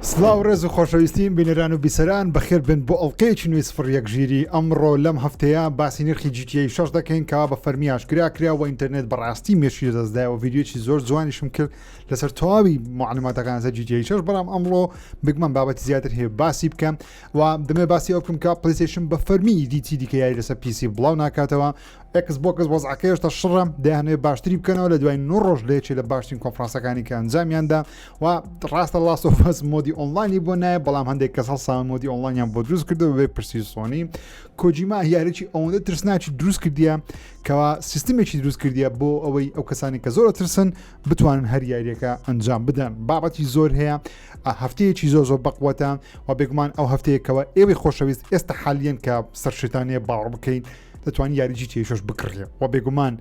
سلااو ڕێز و خۆشەویستین بینەران و بیسەران بەخێر بن بۆ ئەڵلقەیەکی نوێی سفر یەک ژیری ئەمڕۆ لەم هەفتەیە باسی نرخی GTA 6 دەکەین کەوا بە فەرمی ئاشکرا کراوە ئینتەرنێت بەڕاستی مێشی دەستدایەوە ڤیدیۆکی زۆر جوانیشم کرد لەسەر تەواوی معلوماتەکان لەسەر GTA 6 بەڵام ئەمڕۆ بگمەن بابەتی زیاتر هەیە باسی بکەم و دەمێ باسی ئەو بکەم کە پلەیستەیشن بە فەرمی دیتی دیکە یاری لەسەر PC بڵاو ناکاتەوە ئێکسبۆکس وەزعەکەی هێشتا شڕە دەیانەوێت باشتری بکەنەوە لە دوای 9 ڕۆژ لەیەکێ لە باشترین کۆنفرانسەکانی کە ئەنجامیاندا و ڕاستە لاست ئۆف ئەس مۆدی ئۆنلاینی بۆ نایە بەڵام هەندێک کەس هەڵساون مۆدی ئۆنلاینیان بۆ دروست کردەوە بێ پرسی سۆنی کۆجیما یاریی ئەوەندە ترسناکی دروست کردیە کەوا سیستمێکی دروست کردیە بۆ ئەوەی ئەو کەسانی کە زۆرە ترسن بتوانن هەر یاریەکە ئەنجام بدەن بابەتی زۆر هەیە هەفتەیەکی زۆر بەقوەتە و بێگومان ئەو هەفتەیەکەوە ئێوەی خۆشەویست ئێستا حالیان کە سەرشتانەیە باوەڕ بکەین دەتوانانی یاری GTA 6 بکڕێ و بێگومان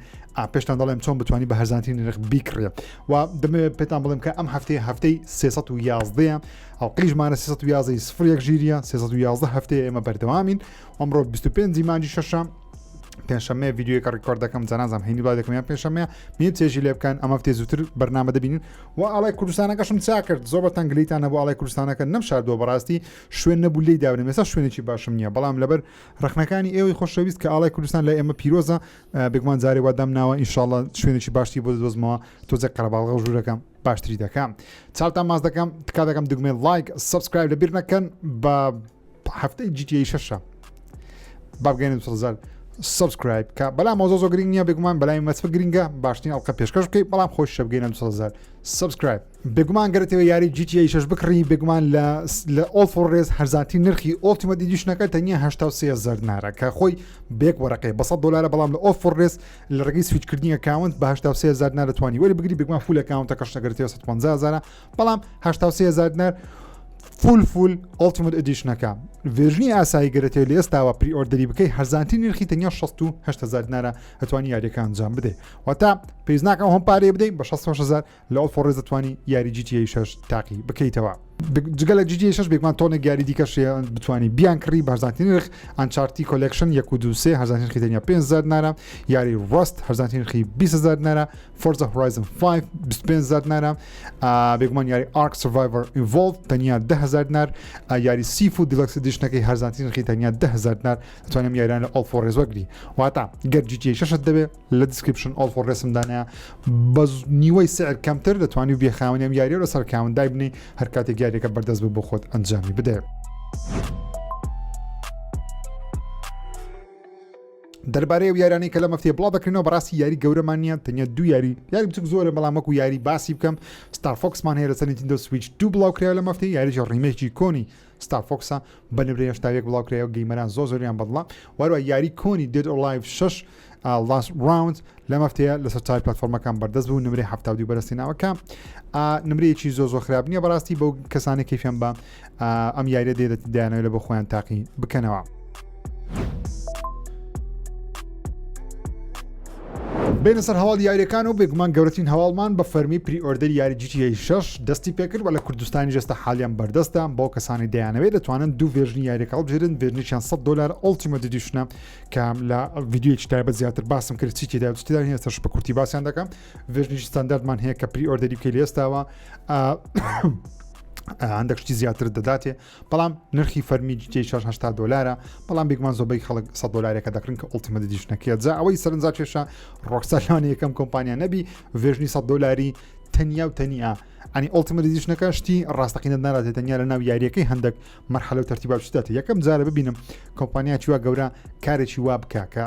پێشتان دەڵێم چۆن بتوانانی بە هەرزانترین نرخ بیکڕێ و دەمەوێت پێتان بڵێم کە ئەم هەفتەی 311 ئەڵلقەیژمانە 311 سفر یەک ژیریە 311 هەفتەیە ئێمە بەردەوامین ئەمڕۆ 25 مانگی شەشەم پێنجشەممە ڤیدیۆیەکە ڕیکۆرد دەکەم جەنازم هەینی با دەکەمیان پێنجشەممە میێ چێژی لێ بکەن ئەمە هەفتەی زووتر بەرنامە دەبینین و ئاڵای کوردستانەکەشم چا کرد زۆر بەتەن گلیتانە بۆ ئاڵای کوردستانەکە نەمشاردووە بەڕاستی شوێن نەبوو لێی داونێ مێستا شوێنێکی باشم نییە بەڵام لەبەر ڕخنەکانی ئێوەی خۆشەویست کە ئاڵای کوردستان لە ئێمە پیرۆزە بێگومان جارێ وا دەم ناوە ئینشاڵڵا شوێنێکی باشتی بۆ دۆزمەوە تۆزە قەرەباڵغە و ژوورەکەم باشتری دەکەم چاڵتان ماز دەکەم تکا دەکەم دگمێ لایک سبسکرایب لەبیر نەکەن بە هەفتەی GTA 6 با بگەینە 2000 سبسکرایب کە بەلا مۆزۆ زۆ گرنگ نییە بێگومان بەلای مەسفە گرنگە باشترین ئەڵقە پێشکەش بکەیت بەڵام خۆش شە بگەینە 2000 سبسکرایب بێگومان گەرەتەوە یاری GTA 6 بکڕی بێگومان لە All for Race هەرزانتی نرخی ئۆلتیمەت ئیدیشنەکە تەنیا 83,000 دینارە کە خۆی بێک وەرەقەی بە $100 بەڵام لە All for Race لە ڕێگەی سویچکردنی ئەکاونت بە 83,000 دینار دەتوانی وەری بگری بێگومان فول ئەکاونتەکەش دەگرێتەوە 150,000 بەڵام 83,000 دینار فول ئۆلتیمەت ئیدیشنەکە ڤێژنی ئاسایی گەرەتێ لە ئێستاوە پری ئۆردەری بکەی هەرزانتی نرخی تەنیا 68,000 دینارە ئەتوانی یاریەکە ئەنجام بدەیت واتە پێویست ناکەم هەم پارێ بدەیت بە 66,000 لە All for Race دەتوانی یاری GTA 6 تاقی بکەیتەوە جگە لە GTA 6 بێگومان تۆنێک یاری دیکەش بتوانی بیان کڕی بە هەرزانتی نرخ ئەنچارتی کۆلێکشن 1 و 2 هەرزانتی نرخی تەنیا 5,000 دینارە یاری ڕۆست هەرزانتی نرخی 20,000 دینارە Forza Horizon 5 25,000 دینارە بێگومان یاری Ark Survivor Evolved تەنیا 10,000 دینار یاری سیفود دیلەکس ئیدیشنەکەی هەرزانتی نرخی تەنیا 10,000 دینار دەتوانم یاریان لە All for Race وەگری واتە گەر GTA 6 دەبێت لە دیسکریپشن All for Race دانەیە بە نیوەی سعر کەمتر دەتوانی بێخاونیم یاری لە سەر کاوندای بنی هەر کاتێک یاریەکە بەردەست بۆ خۆت ئەنجامی بدە دەربارەی ئەو یارانەی کە لە مەفتەیە بڵاو دەکرێنەوە بەڕاستی یاری گەورەمان نییە تەنیا دوو یاری بچووک زۆرە بەڵام وەکو یاری باسی بکەم ستار فۆکسمان هەیە لەسەر Nintendo Switch 2 بڵاوکرایەوە لە مەفتەی یاریی ڕیمێکی کۆنی ستار فۆکسە بە نمرەی 81 بڵاوکرایەوە گەیمەران زۆریان بەدڵە وەروە یاری کۆنی Dead or Alive 6 last round لە مەفتەیە لەسەر چای پلتفۆرمەکان بەردەست بوو نمرەی 72 بەرزترینەوەکە نمرەیەکی زۆر خراپ نییە بەڕاستی بەو کەسانی کەفیان بە ئەم یاریە دەیانەوێت لە بۆ خۆیان تاقی بکەنەوە بینە سەر هەواڵ یاریەکان و بێگومان گەورەترین هەواڵمان بە فەرمی پری ئۆردەری یاری GTA 6 دەستی پێکرد و لە کوردستانی جێستە حالیان بەردەستە بۆ کەسانی دەیانەوێت دەتوانن دوو ڤێژنی یاریەکە بژێرن ڤێژنیشیان $100 ئۆلتیمەت ئیدیشنە کە لە ڤیدیۆیەکی تایبەت زیاتر باسم کرد چی تێدا چیدا هێستاش بە کورتی باسییان دەکەم ڤێژنیشی ستانداردمان هەیە کە پری ئۆردەری بکەی لە ئێستاوە هەندێک شتی زیاتر دەداتێ بەڵام نرخی فەرمی GTA 6 $80 بەڵام بێگومان زۆربەی خەڵک $100 دەکڕن کە ئۆلتیمەت ئیدیشنەکەیە جا ئەوەی سەرنجا کێشە ڕۆکساریانی یەکەم کۆمپانیا نەبی ڤێژنی $100 تەنیا و تەنیا ئەنی ئۆلتیمەت ئیدیشنەکە شتی ڕاستەقینە ناڕاتێت تەنیا لە ناو یاریەکەی هەندێک مەرحەلە و تەرتیبا شتات یەکەم جارە ببینم کۆمپانیا چوە گەورە کارێکی وا بکە کە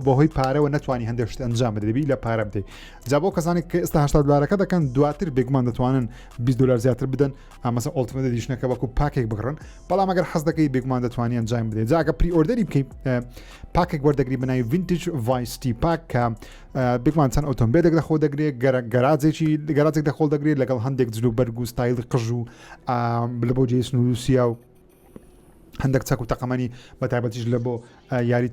بەهۆی پارەوە نەتوانی هەندێک شت ئەنجام بدەبی لە پارە بدەیت جا بۆ کەسانی کە ئێستا $80 دەکەن دواتر بێگومان دەتوانن $20 زیاتر بدەن ئەمەسە ئۆلتیمەت ئیدیشنەکە وەکو پاکێک بگڕن بەڵام ئەگەر حەز دەکەی بێگومان دەتوانی ئەنجام بدەیت جا ئەگە پری ئۆردەری بکەیت پاکێک وەردەگری بناوی ڤینتیج ڤایستی پاک کە بێگومان چەند ئۆتۆمبیلێک دەخۆ دەگرێت گەراجێک دەخۆ دەگرێت لەگەڵ هەندێک جلو بەرگ و ستایلی قژ و لە بۆ جێ سنووسیا و هەندێک چەک و تەقەمەنی بە تایبەتیش لە بۆ یاری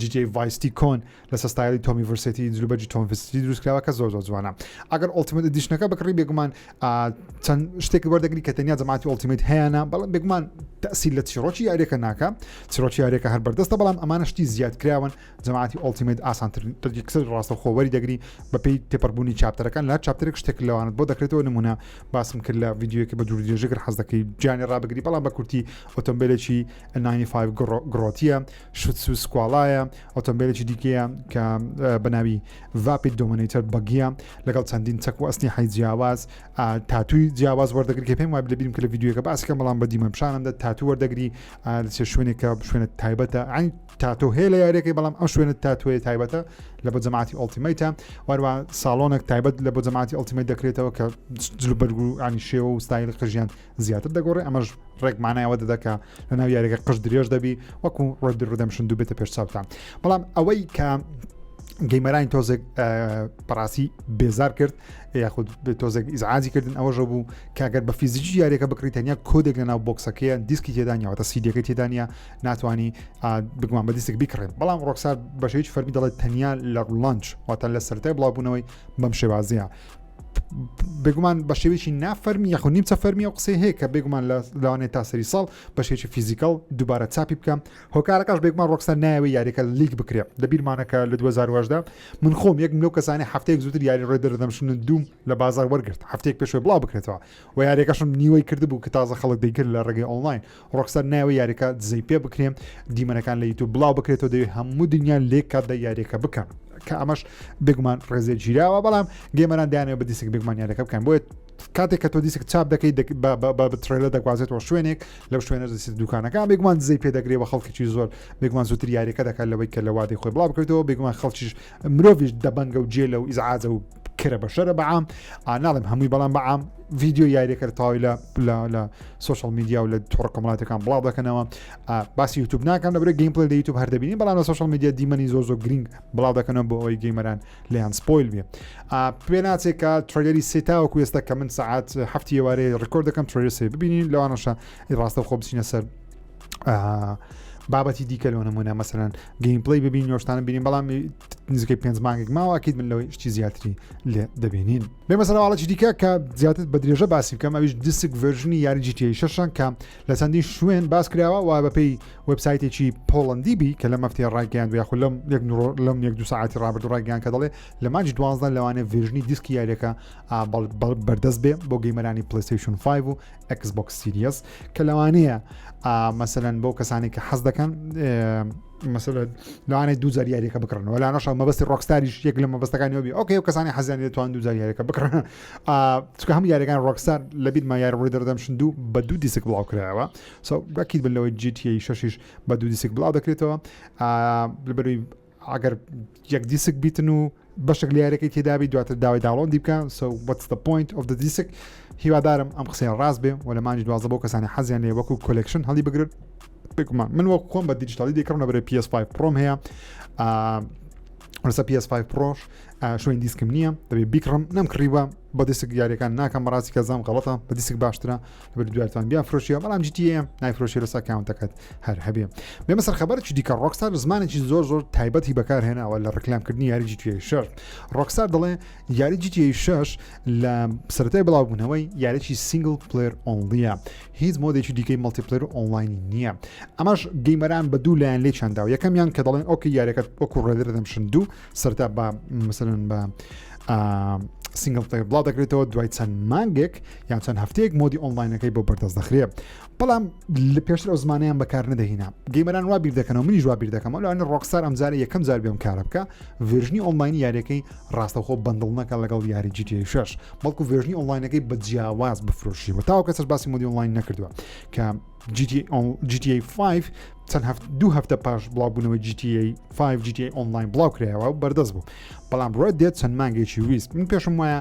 GTA Vice City کۆن لەسەر ستایلی تۆمی ڤرسێتی جلوبەرجی تۆمی ڤرسێتی دروستکراوە کە زۆر جوانە ئەگەر ئۆڵتیمێت ئەدیشنەکە بکڕی بێگومان چەند شتێکی وەردەگری کە تەنیا جەماعەتی ئۆڵتیمێت هەیەە بەڵام بێگومان تەسیل لە چیرۆکی یاریەکە ناکە چیرۆکی یاریەکە هەر بەردەستە بەڵام ئەمانە شتی زیادکراون جەماعەتی ئۆڵتیمێت ئاسانتر یەکسەر ڕاستەوخۆوەری دەگری بەپێی تێپەڕبوونی چاپتەرەکان لە چاپترێک شتێک لەوانت بۆ دەکرێتەوە نمونە باسم کرد لە ڤیدیۆیەکی بە دوور درێژەگر حەز دەکەی جیانی ڕابگری بەڵام بە کورتی ئۆتۆمبیلێکی 95 گڕۆتیە شوتس و سکواڵایە ئۆتۆمبیلێکی دیکەیە کە بەناوی ڤاپی دۆمینەیتەر بەگیە لەگەڵ چەندین چەک و ئەسنی حی جیاواز تاتووی جیاواز وەردەگری کە پێم وای لەبیرم کە لە ڤیدیۆیەکە باسکە بەڵام بە دیمەمشانمدا تاتوو وەردەگری لە شوێنێکە شوێنە تایبەتە ئەین تاتۆ هەیە لە یاریەکەی بەڵام ئەو شوێنە تاتوێ تایبەتە لە بۆ جەماعەتی ئۆڵتیمەیتە وەروە ساڵۆنێک تایبەت لە بۆ جەماعەتی ئۆڵتیمەیت دەکرێتەوە کە جلوبەرگ و ئانی شێوە و ستایلی قژیان زیاتر دەگۆڕێ ئەمەش ڕێکمانایەوە دەدەکە لە ناو یاریەکە قژ درێژ دەبی وەکو ڕەد ڕدەمشن دوو بێتە پێش چاوتان بەڵام ئەوەی کە گەیمەرانی تۆزێک پڕاستی بێزار کرد یاخود تۆزێک ئیزعاجی کردن ئەوەژە بوو کاگەر بە فیزیکی یاریەکە بکڕیت تەنیا کۆدێک لە ناو بۆکسەکەیە دیسکی تێدانیاوەتە سیدەکە تێدانیا ناتوانانی بگومان بە دیسک بیکڕێن بەڵام ڕۆکسار بەشەیەکی فەرمی دەڵێت تەنیا لە ڕڵانچ واتە لە سەرەتای بڵاوبوونەوەی بەم شێوازیە بێگومان بە شێوێکی نافەرمی یاخود نیمچە فەرمی ئەو قسەی هەیە کە بێگومان لەوانێت تا سەری ساڵ بە شێوێکی فیزیکال دووبارە چاپی بکەم هۆکارەکەش بێگومان ڕۆکسار نایەوەی یاریەکە لیک بکرێت لە بیرمانەکە لە 2010 من خۆم یەک لەو کەسانی هەفتەیەک زووتر یاری ڕێدەردەمشن دوم لە بازار وەرگرت هەفتەیەک پێشوە بڵاو بکرێتەوە و یاریەکەشم نیوەی کردبوو کە تازە خەڵک دەیکرد لە ڕێگەی ئۆنلاین ڕۆکسار نایەوەی یاریەکە دزەی پێ بکرێم دیمەنەکان لە یوتیوب بڵاو بکرێتەوە دەوێت هەموو دنیا لێک کاتدا یاریەکە بکەن کە ئەمەش بێگومان ڕێزێ گیراوە بەڵام گێمەران دایانەوە بە دیسک بێگومان یاریەکە بکەن بۆیە کاتێک کە تۆ دیسک چاپ دەکەیت بە ترێلە دەگوازێتەوە شوێنێک لەو شوێنە دەسێت دوکانەکان بێگومان دزەی پێ دەگرێت بە خەڵکیی زۆر بێگومان زووتر یاریەکە دەکات لەوەی کە لە وادەی خۆی بڵاو بکرێتەوە بێگومان خەڵکیش مرۆڤیش دەبەنگە و جێلە و ئیزعاجە و کرە بەشەرە بەعام ناڵێم هەمووی بەڵام بەعام ڤیددیو یاریەکە تاوی لە سوۆشال میدیا و لە تۆڕە کۆمەڵاتەکان بڵاو دەکەنەوە باسی یوتیوب ناکەم لەبرێت گەیم پڵێ لە یوتیوب هەردەبینی بەڵام لە سوۆشال میدیا دیمەنی زۆر گرنگ بڵاو دەکەنەوە بۆ ئەوەی گەیمەران لێیان سپۆیل بێ پێ ناچێت کە ترێلەری سێتاوەکو ئێستا کە من سەعات هەفتی ئێوارەیە ڕکۆرد دەکەم ترێلەر سێ ببینین لەوانەشە ڕاستە خۆ بچینە سەر بابەتی دیکە لەوە نمونە مەسەرەن گەیم پڵەی ببین نوێشتانە بینین بەڵام نزیکەی 5 مانگێک ماوە ئەکید من لەوەی شتی زیاتری لێ دەبینین بێ مەسەڵەواڵەکی دیکە کە زیاتر بە درێژە باسی بکەم ئەویش دیسک ڤێرژنی یاری GTA 6 کە لە چەندین شوێن باس کراوە و بەپێی وێبسایتێکی پۆڵەندی بی کە لە مەفتێ ڕایگەیان یاخو لەم 1-2 ساعتی ڕابرد ڕایگەیان کە دەڵێ لە مانجی 12 لەوانێ ڤێرژنی دیسکی یاریەکە بەردەست بێ بۆ گەیمەرانی پلەیستەیشن 5 و ئێکسبۆکس سیریەس کە لەوانەیە مەسەلەن بۆ کەسانی کە حەز دەکەن مەسەلە لەوانێت دوو جار یاریەکە بکڕنەوە لەوانەشە مەبەستی ڕۆکستاریش یەک لە مەبەستەکانیەوە بی ئۆکێ و کەسانی حەزیان دەتوان دوو جار یاریەکە بکڕن چونکە هەموو یاریەکان ڕۆکستار لەبییر ما یاری ڕێدەردەمشن دوو بە دوو دیسک بڵاو کرایەوە باکیت بن لەوەی GTA 6 بە دوو دیسک بڵاو دەکرێتەوە لەبەروی ئەگەر یەک دیسک بیتن و بەشێک لە یاریەکەی تێدابی دواتر داوای داڵۆندی بکەن what's the point of the disk هیوادارم ئەم قسەیان ڕاست بێ و لە مانجی 12 بۆ کەسانی حەزیان لێ وەکو کۆلێکشن هەڵی بگرن من وەکو خۆم بە دیجیتالی دیکڕم لەبەرێ PS5 پرۆم هەیە ڕسە PS5 پرۆش شوێن دیسکم نییە دەبێت بیکڕم نەمکڕیوە بە دیسک یاریەکان ناکەم ڕاستی کە زام غەڵەتە بە دیسک باشترە لەبەر دواتوان بیان فرۆشیە بەڵام GTA نایفرۆشی لەسا کاونتەکەت هەر هەبێ بێمە سەر خەبەرێکی دیکە ڕۆکستار زمانێکی زۆر تایبەتی بەکار هێناوە لە ڕکلامکردنی یاری GTA 6 ڕۆکستار دەڵێ یاری GTA 6 لە سەرەتای بڵاوبوونەوەی یاریی سینگل پلێر ئۆنلیە هیچ مۆدێکی دیکەی مەڵتیپلێر ئۆنلاینی نییە ئەمەش گەیمەران بە دوو لایەن لێ چەنداوە یەکەمیان کە دەڵێن ئۆکەی یاریەکە وەکو ڕێدەردەمشن دوو سەرتا بە مەسەلەن بە سینگل پلێر بڵاو دەکرێتەوە دوای چەند مانگێک یان چەند هەفتەیەک مۆدی ئۆنلاینەکەی بۆ بەردەست دەخرێت بەڵام لە پێشتر ئەو زمانیان بەکار نەدەهێنا گەیمەران وا بیر دەکەنەوە منیش وا بیر دەکەمەوە لەوانە ڕۆکستار ئەمجارە یەکەم جار بێم کارە بکە ڤێرژنی ئۆنلاینی یاریەکەی ڕاستەوخۆ بەندڵ نەکە لەگەڵ یاری GTA 6 بەڵکو ڤێرژنی ئۆنلاینەکەی بە جیاواز بفرۆشیوە تاوە کەسەش باسی مۆدی ئۆنلاین نەکردووە کە GTA 5 چەند دوو هەفتە پاش بڵاوبوونەوەی GTA ئۆنلاین بڵاو کرایەوە و بەردەست بوو بەڵام ڕێت دێت چەند مانگێکی ویست من پێشم وایە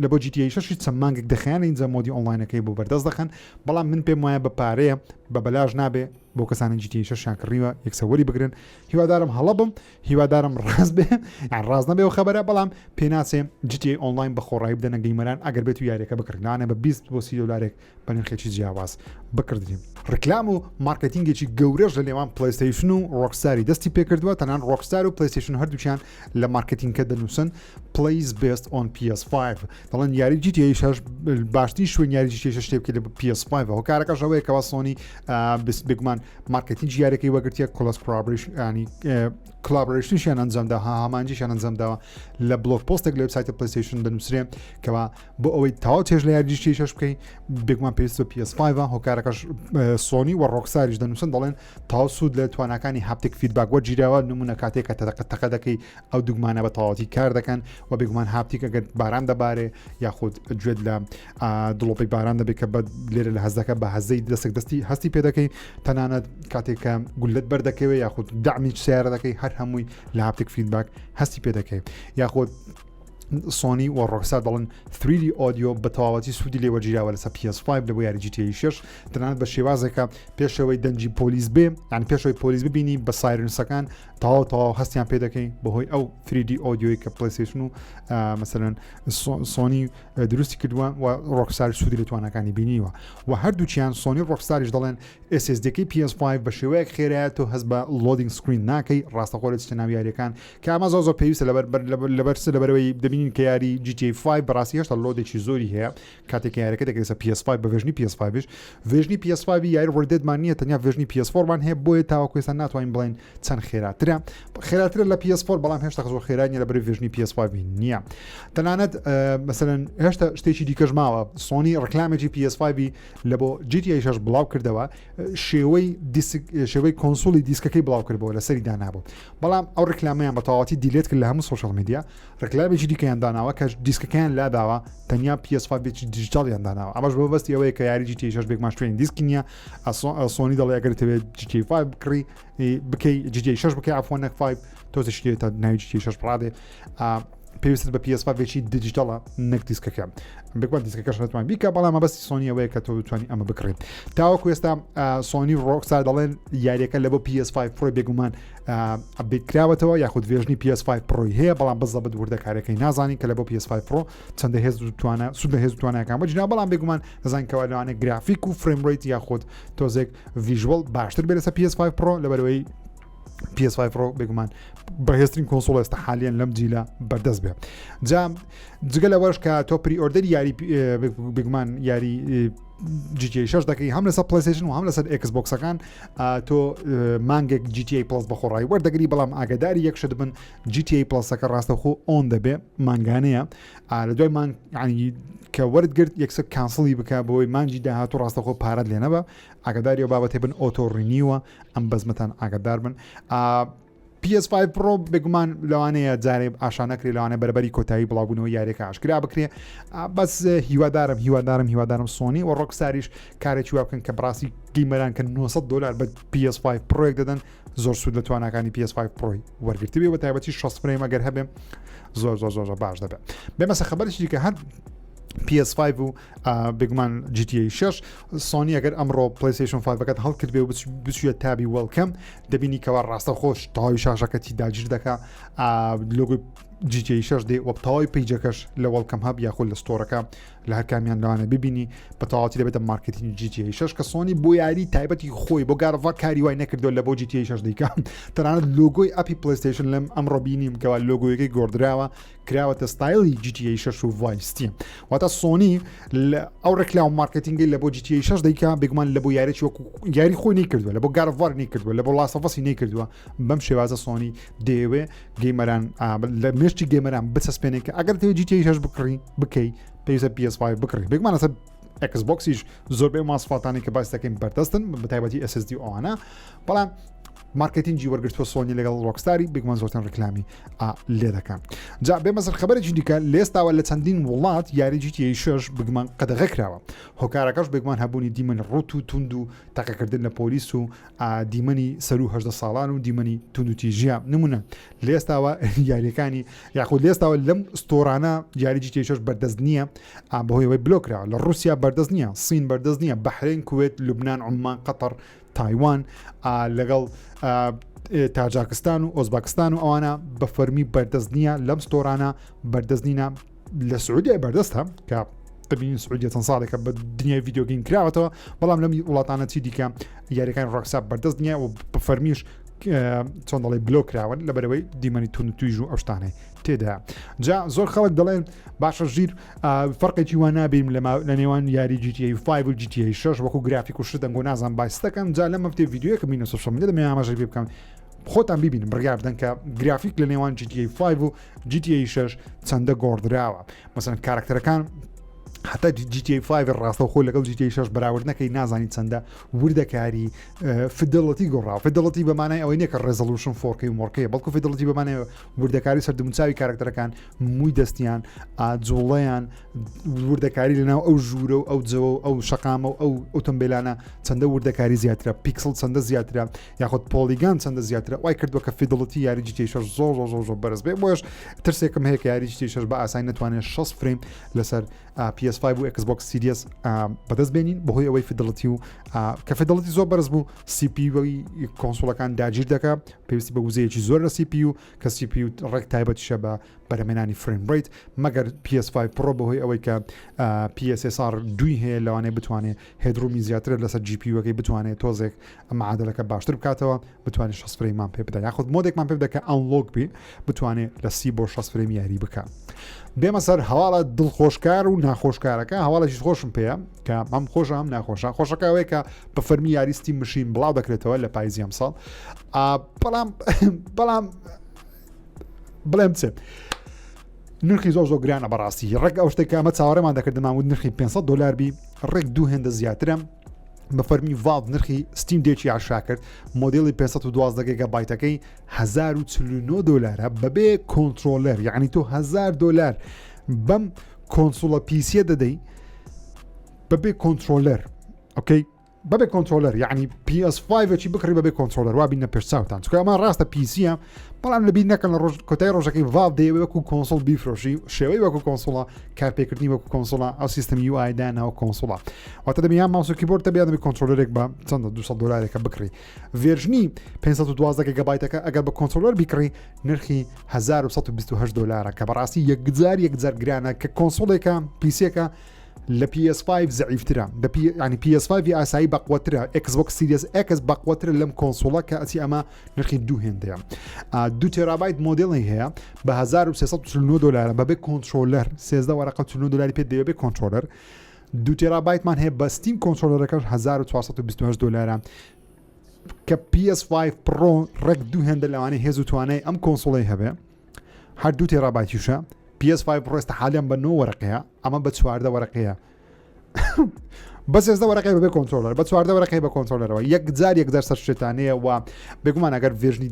لە بۆ GTA 6 چەند مانگێک دەخیانە اینجا مۆدی ئۆنلاینەکەی بۆ بەردەست دەخەن بەڵام من پێم وایە بە پارەیە بە بەلاژ نابێ بۆ کەسانی GTA 6 کڕیوە یەکسەوەری بگرن هیوادارم هەڵە بم هیوادارم ڕاست بێ یان ڕاست نەبێ و خەبەرە بەڵام پێ ناچێ GTA ئۆنلاین بە خۆڕایی بدەنە گەیمەران ئەگەر بێت و یاریەکە بکردانە بە 20 بۆ 30 دلارێک بە نرخێکی جیاواز بکردین ڕکلام و مارکتینگێکی گەورەش لە لێوان پلەیستەیشن و ڕۆکستاری دەستی پێکردووە تەنان ڕۆکستار و پلەیستەیشن هەردووچیان لە مارکتینگکە دەنووسن plays based on PS5 دەڵێن یاری GTA 6 باشترین شوێن یاری GTA 6 شتێ بکە لە PS5 و کارەکەش ئەوەیە کەوا سۆنی بگومان مارکتینگ یاریەکەی وەگرتیە کلۆس کۆلابۆریشن کۆلابۆریشنیشیان ئەنجامدا هامانجیشیان ئەنجامداوە لە بلۆگ پۆستێک لە وێبسایتە پلەیستەیشن دەنووسرێ کەوا بۆ ئەوەی تاوا چێژ لە یاری GTA 6 بکەی بگومان پێویستە PS5 هۆکارەکەش سۆنی و ڕۆکستاریش دەنووسن دەڵێن تاوا سوود لە توانەکانی هاپتیک فیدباک وەرگیراوە نمونە کاتێک کە تەقە دەکەی ئەو دوگمانە بە تەواوەتی کار دەکەن و بگومان هاپتیک ئەگەر باران دەبارێ یاخود گوێت لە دڵۆپی باران دەبێت کە لێرە لە هەزەکە بە هەزەی دەستێک دەستی هەستی پێ دەکەی تەنانەت کاتێککە گولت بەردەکەوێت یاخود دامی سیارە دەکەی هەر هەمووی لە هاپتیک فیدباک هەستی پێ دەکەی یاخود سۆنی و ڕۆکستار دەڵێن 3D ئۆدیۆ بە تەواوەتی سوودی لێوەرگیراوە لەسەر PS5 لە بۆ یاری GTA 6 تەنانەت بە شێوازێکە پێشەوەی دەنجی پۆلیس بێ یان پێشەوەی پۆلیس ببینی بە سایرنسەکان تەواو هەستیان پێ دەکەین بەهۆی ئەو 3D ئۆدیۆی کە پلەیستەیشن و مەسەلەن سۆنی دروستی کردووە و ڕۆکستار سوودی لە توانەکانی بینیوە و هەردووچیان سۆنی ڕۆکستاریش دەڵێن SSDەکەی PS5 بە شێوەیەک خێرایەت و هەست بە لۆدینگ سکرین ناکەی ڕاستەخۆ لە چتە ناو یاریەکان کە ئەمە زۆر پێویستە لەبەرەوەی دەبینین کە یاری GTA 5 بەڕاستی هێشتا لۆدێکی زۆری هەیە کاتێک یاریەکە دەکرێتە PS5 بە ڤێژنی PS5 ڤێژنی PS5 یاری ڕۆدێتمان نییە تەنیا ڤێژنی PS4مان هەیە بۆیە تاوەکو ئێستا ناتوانین بڵێن چەند خێراترە لە PS4 بەڵام هێشتا زۆر خێرانیە لە بەری ڤێژنی PS5 نییە تەنانەت مەسەلەن هێشتا شتێکی دیکەش ماوە سۆنی ڕکلامێکی PS5 لە بۆ GTA 6 بڵاو کردەوە شێوەی کۆنسۆلی دیسکەکەی بڵاو کردەوە لەسەری دانابوو بەڵام ئەو ڕکلامەیان بە تەواوەتی دیلێت کرد لە هەموو سۆشەڵ میدیا ڕکلامێکی دیکەیان داناوە کە دیسکەکەیان لاداوە تەنیا PS5 بێکی دیجیتاڵیان داناوە ئەمەش بە بەستی ئەوەیە کە یاری GTA 6 بێکمان شوێنی دیسکی نییە سۆنی دەڵێ ئەگەر دەبێت GTA 5 بکڕی بکەی GTA 6 بکەی ئافۆنەک 5 تۆزشێت تا ناوی GTA 6 ڕادێ پێویست بە PS5 بێکی دیجیتاڵە نەک دیسکەکە بگوان دیسکەکەش ناتوان بیکە بەڵام بەستی سۆنی ئەوەیە کە تۆ بتوانانی ئەمە بکڕێت تاوەکو ئێستا سۆنی ڕۆکستار دەڵێن یاریەکە لە بۆ PS5 پرۆ بێگومان ئەپدیت کراوەتەوە یاخود ڤێژنی PS5 پرۆی هەیە بەڵام بەزەبەت وردەکارەکەی نازانی کە لە بۆ PS5 پرۆ چەندە هێز سوود لە هێز توانەکان بەجنا بەڵام بێگومان دەزانین کەوا لەوانە گرافیک و فریم ڕیت یاخود تۆزێک ڤیژوەڵ باشتر بێت لەسەر PS5 پرۆ لەبەرەوەی PS5 Pro بگومان بەهێزترین کۆنسۆڵ ئێستا حالیان لەم جیلە بەردەست بێ جگە لەوەش کە تۆ پری ئۆردەری یاری بگومان یاری GTA 6 دەکەی هەم لەسەر پلەیستەیشن و هەم لەسەر ئێکسبۆکسەکان تۆ مانگێک GTA Plus بەخۆڕایی وەردەگری بەڵام ئاگداری یەکشت بن GTA Plusەکە ڕاستەخۆ ئۆن دەبێ مانگانەیە لە دوای مانگ کە وەرگرت یەکسەر کانسڵی بکە بۆی مانجی داهاتوو ڕاستەخۆ پارەت لێنەبە ئاگداری و بابەتێ بن ئۆتۆ ڕینیوە ئەم بەزمەتان ئاگدار بن PS5 Pro بگومان لەوانەیە جارێ ئاشانەکری لەوانە بەربەری کۆتایی بڵاوبوونەوە یاریەکە ئاشکرا بکرێ بەس هیوادارم سۆنی و ڕۆکستاریش کارێکی وا بکەن کە بڕاستی گیمەران کە $900 بە PS5 Pro دەدەن زۆر سوود لە توانەکانی PS5 Pro وەرگرتبێ بە تایبەتی 6 فریم ئەگەر هەبێ زۆر باش دەبێت بێمەسە خەبەرێکی کە هەر PS5 و بگومان GTA 6 سۆنی ئەگەر ئەمڕۆ پلەیستەیشن 5 بەکەت هەڵکرد بێ و بچوویە تابی وەلکەم دەبینی کەوا ڕاستە خۆش تەواوی شاشەکەتی داگیر دەکا لۆگۆی GTA 6 دێ وە تەواوی پیجەکەش لە وەلکەم هەب یاخود لە ستۆرەکە لە هەر کامیان لەوانە ببینی بە تەواوەتی دەبێتە مارکتینگ GTA 6 کە سۆنی بۆ یاری تایبەتی خۆی بۆ گارڤ کاری وای نەکردووە لە بۆ GTA 6 دەیکە تەنانەت لۆگۆی ئەپی پلەیستەیشن لەم ئەمڕۆ بینیم کەوا لۆگۆیەکەی گۆڕدراوە کراوەتە ستایلی GTA 6 و ڤایستی واتە سۆنی ئەو ڕێکلااو مارکتینگی لە بۆ GTA 6 دەیکە بگومان لە بۆ یاریی وەکو یاری خۆی نەیکردووە لە بۆ گارڤار نەیکردووە لە بۆ لاسەڤەسی نەیکردووە بەم شێوازە سۆنی دەیەوێ گەیمەران لە مشتی گەیمەران بچەسپێنێک کە ئەگەر دەوێت GTA 6 بکڕی پێویستە PS5 بکڕی بگومان ئەسەر ئێکسبۆکسیش زۆربەی ماسفاتانی کە باس دەکەین بەردەستن بە تایبەتی SSD ئەوانە بەڵام مارکتینگی وەرگرتووە سۆنی لەگەڵ ڕۆکستاری بێگومان زۆرتەن ڕکلامی لێ دەکەن جا بێمەزر خبرێکی دیکە لێستاوە لە چەندین وڵات یاری GTA 6 بگومان قەدەغە کراوە هۆکارەکەش بێگومان هەبوونی دیمەنی ڕوت و تونند و تاقیکردن لە پۆلیس و دیمەنی سەر و 18 ساڵان و دیمەنی تونند و تیژیا نمونە لێستاوە یاریەکانی یاخود لێستاوە لەم ستۆرانە یاری GTA 6 بەردەست نییە بەهۆی ئەوەی بلۆکراوە لە رووسیا بەردەست نییە سین بەردەست نییە بەحرین کوێت لوبنان عمان قەتەر تایوان لەگەڵ تاجاکستان و ئۆزباکستان و ئەوانە بە فەرمی بەردەست نییە لەم ستۆرانە بەردەست نینە لە سعودیای بەردەستە کە ببینین سعودیە چەند ساڵێکە بە دنیای ڤیدیۆگین کراوەتەوە بەڵام لەم وڵاتانە چی دیکە یاریەکان ڕۆکسا بەردەست نییە و بە فەرمیش چۆن دەڵێ بلۆکراون لەبەرەوەی دیمەنی تون و تویژ و ئەو شتانەی تێدا جا زۆر خەڵک دەڵێن باشە ژیر فەرقێکی وان نابین لە نێوان یاری GTA 5 و GTA 6 وەکو گرافیک و شت دەنگۆ نازان باس دەکەن جا لەم هەفتەی ڤیدیۆیەکە بینە سوشەل میدیا دەمێ ئاماژەی پێ بکەم خۆتان ببینن بڕیار بدەن کە گرافیک لە نێوان GTA 5 و GTA 6 چەندە گۆڕدراوە مەسەڵەن کاراکتەرەکان حتا GTA 5 ڕاستە خۆی لەگەڵ GTA 6 بەراورد نەکەی نازانی چەندە وردەکاری فیدڵەتی گۆڕاوە فیدڵەتی بەمانای ئەوەی نیە کە ڕێزەلوشن 4K و مۆرکەیە بەڵکو فیدڵەتی بەمانای وردەکاری سەردەموچاوی کاراکتەرەکان مووی دەستیان جوڵەیان وردەکاری لەناو ئەو ژوورە و ئەو جەوە و ئەو شەقامە و ئەو ئۆتۆمبیلانە چەندە وردەکاری زیاترە پیکسل چەندە زیاترە یاخود پۆلیگان چەندە زیاترە وای کردووە کە فیدڵەتی یاری GTA 6 زۆر بەرز بێ بۆش ترسێکم هەیە کە یاری GTA 6 بە ئاسایی نەتوانێت 6 فریم لەسەر PS5 و ئێکسبۆکس سیریس بەدەست بێنین بەهۆی ئەوەی فیدڵەتی و کە فیدڵەتی زۆر بەرز بوو CPU کۆنسۆڵەکان داگیر دەکات پێویستی بە وزەیەکی زۆر لە CPU کە CPU ڕێک تایبەتیشە بە بەرهەمێنانی فریم ڕیت مەگەر PS5 Pro بەهۆی ئەوەی کە PSSR دوی هەیە لەوانەیە بتوانێت هێدرومی زیاتر لەسەر GPU-ەکەی بتوانێت تۆزێک معادلەکە باشتر بکاتەوە بتوانێت 6 فریمان پێ بدە یاخود مۆدێکمان پێ بدە کە ئەنلۆک بێ بتوانێت لە 30 بۆ 6 فریم یاری بکات بێمە سەر هەواڵە دڵخۆشکار و ناخۆشکارەکە هەواڵەشی خۆشم پێەیە کە ئەم خۆشە ئەم ناخۆشە خۆشەکە ئەوەیە کە بە فەرمی یاریستی مشین بڵاو دەکرێتەوە لە پاییزی ئەم ساڵ بەڵام بڵێم چێ نرخی زۆر گرانە بەڕاستی ڕێک ئەو شتێک ئەمە چاوەڕێمان دەکردمان و نرخی $500 بی ڕێک دوو هێندە زیاترە بە فەرمی ڤالڤ نرخی ستیم دێکی عشا کرد مۆدێڵی 512 گیگابایتەکەی $1049 بەبێ کۆنترۆلەر یعنی تۆ $1000 بەم کۆنسۆڵە پیسیە دەدەی بەبێ کۆنترۆلەر ئۆکەی بەبێ کۆنترۆلەر یعنی PS5 چی بکڕی بەبێ کۆنترۆلەر وا بینە پێشچاوتان چکە ئەمە ڕاستە پیسیە بەڵام لەبیر نەکەن لە کۆتای ڕۆژەکەی ڤالڤ دەیەوێ وەکو کۆنسۆڵ بیفرۆشی شێوەی وەکو کۆنسۆڵە کارپێکردنی وەکو کۆنسۆڵە ئەو سیستەمی UI داناوە کۆنسۆڵە واتە دەبیان ماوس و کیبۆرد دەبێت دەبێت کۆنترۆلەرێک بە چەندە $200 بکڕی ڤێرژنی 512 گیگابایتەکە ئەگەر بە کۆنترۆلەر بیکڕی نرخی $1128 کە بەڕاستی یەکجار گرانە کە کۆنسۆڵێکە پیسێکە لە PS5 زعیفترە ینی PS5 ئاسایی بەقوترە ئێکسبۆکس سیریس X بەقوترە لەم کۆنسۆڵە کە ئەچی ئەمە نرخی دوو هێندەیە 2 تێرابایت مۆدێڵی هەیە بە $1349 بەبێ کۆنترۆلەر 13 وەرەقە $49 پێ دەوێت بێ کۆنترۆلەر 2 تێرابایتمان هەیە بە ستیم کۆنترۆلەرەکەش $1428 کە PS5 Pro ڕێک دوو هێندە لەوانەیە هێز و توانای ئەم کۆنسۆڵی هەبێ هەر 2 تێرابایتیشە PS5 ڕۆستە حالیان بە 9 وەرەقەیە ئەمە بە 14 وەرەقەیە بە 13 وەرەقەی بەبێ کۆنترۆلەر بە 14 وەرەقەی بە کۆنترۆلەرەوە یەکجار سەر شتانەیە و بێگومان ئەگەر ڤێژنی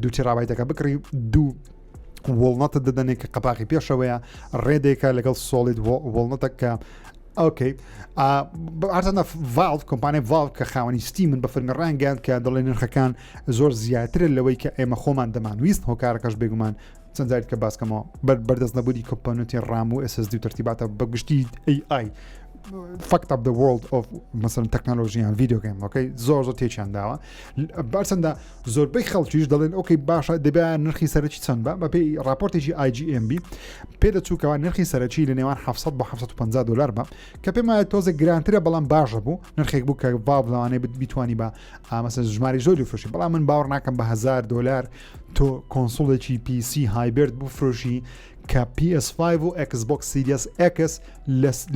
2 تێرابایتەکە بکڕی دوو وڵنەتە دەدەنێت کە قەپاقی پێشەوەیە ڕێدێکە لەگەڵ سۆڵید وڵنەتەکە ئۆکەی ئارتەنە ڤالڤ کۆمپانیای ڤالڤ کە خاوەنی ستیمن بە فەرمی ڕانگەیان کە دەڵێن نرخەکان زۆر زیاترە لەوەی کە ئێمە خۆمان دەمانویست هۆکارەکەش بێگومان چەند جارێت کە باسکەمەوە بەردەست نەبوودی کۆمپۆنەتی ڕام و SSD و تەرتیباتە بەگشتی AI fucked up the world of مثلا تەکنۆلۆژیان ڤیدیۆ گەیم ئۆکەی زۆر تێکیان داوە بەرچەندە زۆربەی خەڵکیش دەڵێن ئۆکەی باشە دەبێت نرخی سەرەکی چەند بە پێی راپۆرتێکی IGMB پێدەچووکەوە نرخی سەرەکی لە نێوان $700 بۆ $750 بە کە پێم وایە تۆزێک گرانترە بەڵام باشە بوو نرخێک بوو کە ڤالڤ لەوانەیە بیتوانی بە مەسەن ژماری زۆری فرۆشی بەڵام من باوەڕ ناکەم بە $1000 تۆ کۆنسۆڵێکی PC هایبرد بفرۆشی کە PS5 و ئێکسبۆکس سیریس X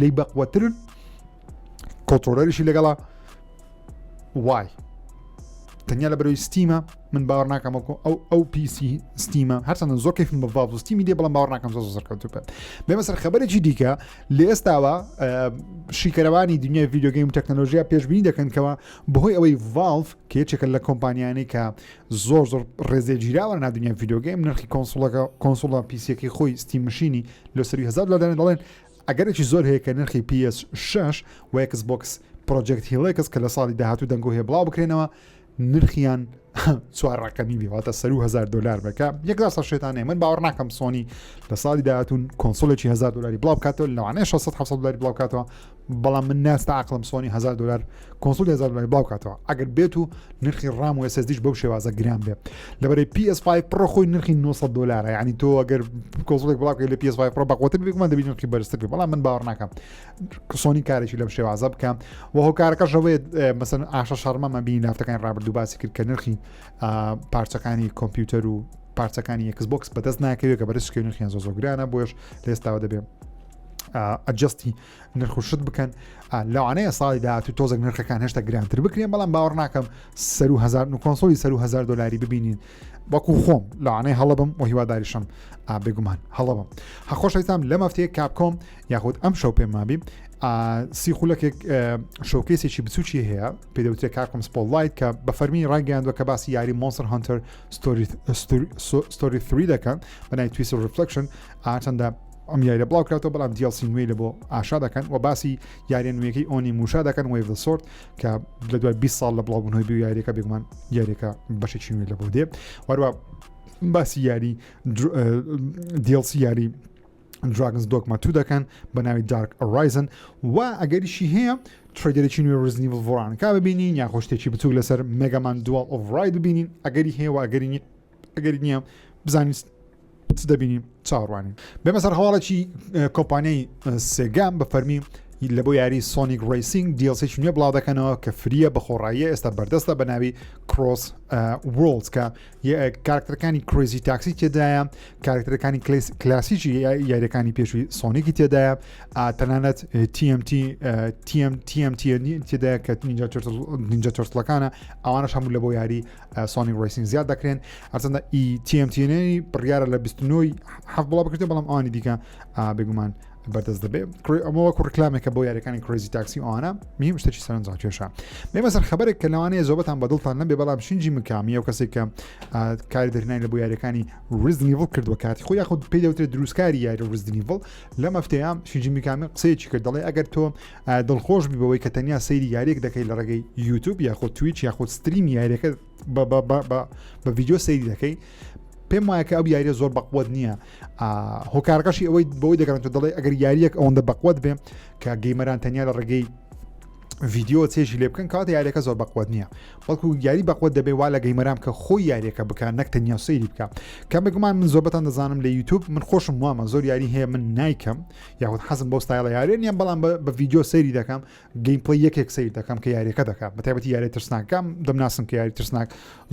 لی بەقوەترن کۆنترۆلەریشی لەگەڵا وای تەنیا لە بەرەوەی ستیمە من باوەڕ ناکەم ئەو PC ستیمە هەرچەندە زۆر کەیفم بە ڤالڤ ستیمی دێ بەڵام باوەڕ ناکەم زۆر زەرکەوتوو بێت بێمە سەر خەبەرێکی دیکە لە ئێستاوە شیکەرەوانی دنیای ڤیدیۆگەیم و تەکنۆلۆژیا پێشبینی دەکەن کەەوە بەهۆی ئەوەی ڤالڤ کە یەکێکە لە کۆمپانیانەی کە زۆر ڕێزێ گیراوە ناو دنیای ڤیدیۆگەیم نرخی کۆنسۆڵە پیسیەکەی خۆی ستیممەشینی لە سەری 1000 دلار دەڵێن ئەگەرێکی زۆر هەیە کە نرخی PS6 و ئێکسبۆکس پرۆجێکت هیلکس کە لە ساڵی داهاتوو دەنگۆ هەیە بڵاو بکرێنەوە نرخیان 4 ڕقەمی بێواتە سەر و 1000 دلار بکە 1000 شێتانەیە من باوەڕ ناکەم سۆنی لە ساڵی داهاتوون کۆنسۆلێکی 1000 دلاری بڵاو بکاتەوە لەوانەیە 600 دلاری بڵاو بکاتەوە بەڵام من ناستا عقلم سۆنی 1000 دلار کۆنسۆلی 1000 دلاری بڵاو بکاتەوە ئەگەر بێت و نرخی ڕام و SSDش بەو شێوازە گران بێ لەبەرەی PS5 Pro خۆی نرخی 900 دلارە یعنی تۆ ئەگەر کۆنسۆلێک بڵاو بکەیت لە PS5 Pro بەقوتر بێکمان دەبینی نرخی بەرزتر بێ بەڵام من باوەڕ ناکەم سۆنی کارێکی لەم شێوازە بکەم و هۆکارەکەش ئەوەیە مەسەن ئاشە شەڕمەمە بینی لافتەکانی ڕابردوو باسی کرد کە نرخی پارچەکانی کۆمپیوتەر و پارچەکانی ئێکسبۆکس بەدەست ناکەوێت کە بەرزکەوی نرخیان زۆر گرانە بۆش لە ئێستاوە دەبێت ئەجستی نرخ و شت بکەن لەوانەیە ساڵی داهاتوو تۆزێک نرخەکان هێشتا گرانتر بکرێن بەڵام باوەڕ ناکەم سەر و 1000 کۆنسۆلی سەر و 1000 دلاری ببینین وەکو خۆم لەوانەیە هەڵەبم و هیواداریشم بێگومان هەڵەبم هەخۆشەویستان لەم هەفتەیە کاپکۆم یاخود ئەم شەو پێم مابی سی خولەکێک شۆکێسێکی بچوکی هەیە پێدەوترێت کاپکۆم سپۆتلایت کە بە فەرمی ڕاگەیاندووە کە باسی یاری مۆنستر هانتەر ستۆری 3 دەکەن بەناوی تویستر ریفلەکشن چەندە ئەم یاریە بڵاو کراوەوە بەڵام DLC نوێی لە بۆ ئاشا دەکەن و باسی یاریە نوێیەکەی ئۆنی موشا دەکەن وێڤ دە سۆرت کە لە دوای 20 ساڵ لە بڵاوبوونەوەی بێ یاریەکە بێگومان یاریەکە بەشێکی نوێ لە بۆ دێ وەروە باسی یاری DLC یاری Dragon's Dogma 2 دەکەن بە ناوی Dark Horizon و ئەگەریشی هەیە تریدەرێکی نوێ Resident Evil ڤۆرانکا ببینین یا خۆشتێکی بچوک لەسەر Megaman Duel of Ride ببینین ئەگەری هەیە و ئەگەری نییە بزانین دەبینیم چاڕوانین بێمە سەر هەواڵێکی کۆمپانیای سێگام بە فەرمی لە بۆ یاری سۆنیک ڕیسینگ دیڵسێکی نوێ بڵاو دەکەنەوە کە فریە بە خۆڕاییە ئێستا بەردەستە بە ناوی CrossWorlds کە کارکتەرەکانی کریزی تاکسی تێدایە کارکتەرەکانی کلاسیکی یاریەکانی پێشووی سۆنیکی تێدایە تەنانەت TMT تێدایە کە نینجا تۆرتڵەکانە ئەوانەش هەموو لە بۆ یاری سۆنیک ڕیسینگ زیاد دەکرێن هەرچەندە TMTنی بڕیارە لە 29 هەفت بڵاو بکرێت بەڵام ئەوانی دیکە بێگومان بەردەست دەبێت ئەمەوە کوڕکلامێکە بۆ یاریەکانی کریزی تاکسی ئەوانە میم شتێکی سەرنجاو کێشە بێمە سەر خەبەرێک کە لەوانەیە زۆربەتان بەدڵتان نەبێ بەڵام شینجی مکامی ئەو کەسێک کە کاری دەرهێنانی لە بۆ یاریەکانی Resident Evil کردووە کاتی خۆی یاخود پێی دەوترێت دروستکاری یاری Resident Evil لەم هەفتەیە شینجی مکامی قسەیەکی کرد دەڵێ ئەگەر تۆ دڵخۆش بی بەوەی کە تەنیا سەیری یاریەک دەکەی لە ڕێگەی یوتیوب یاخود تویچ یاخود ستریم یاریەکە بە ڤیدیۆ سەیری دەکەی پێم وایە کە ئەو یاریە زۆر بەقوت نییە هۆکارەکەشی ئەوەی بەوەی دەگەڕێت دەڵێ ئەگەر یاریەک ئەوەندە بەقوت بێ کە گەیمەران تەنیا لە ڕێگەی ڤیدیۆ چێژی لێ بکەن کاتە یاریەکە زۆر بەقوت نییە بەڵکو یاری بەقوت دەبێ وا لە گەیمەرام کە خۆی یاریەکە بکە نەک تەنیا سەیری بکە کە بگومان من زۆربەتان دەزانم لە یوتیوب من خۆشم وامە زۆر یاری هەیە من نایکەم یاخود حەزم بۆ ستایڵە یاریە نییە بەڵام بە ڤیدیۆ سەیری دەکەم گەیمپڵی یەکێک سەیر دەکەم کە یاریەکە دەکات بەتایبەتی یاری ترسناکەم دەمناسم کە یاری ترسناک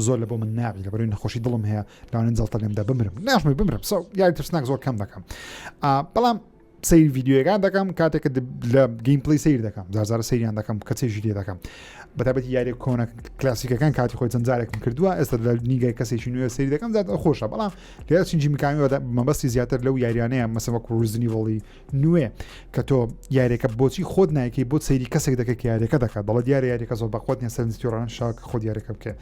زۆر لە بۆ من ناوی لەبەرەوەی نەخۆشی دڵم هەیە لاوانێن جەڵتە لێمدا بمرم ناشمە بمرم یاری ترسناک زۆر کەم دەکەم بەڵام سەیر ڤیدیۆیەکان دەکەم کاتێک لە گەیمپڵی سەیر دەکەم زارزارە سەیریان دەکەم کە چێژی لێ دەکەم بەتابەتی یاری کۆنە کلاسیکەکان کاتی خۆی چەند جارێکم کردووە ئێستا لە نیگای کەسێکی نوێ سەیری دەکەم زیاد خۆشە بەڵام لێرە شینجی میکامیەوە مەبەستی زیاتر لەو یاریانەیە مەسەڵ وەکو Resident Evil نوێ کە تۆ یاریەکە بۆچی خۆت نایکەی بۆ سەیری کەسێک دەکەی کە یاریەکە دەکات دەڵێت یاریەکە زۆر بەقوت نیە سەرنجیۆران شاک خۆت یاریەکە بکە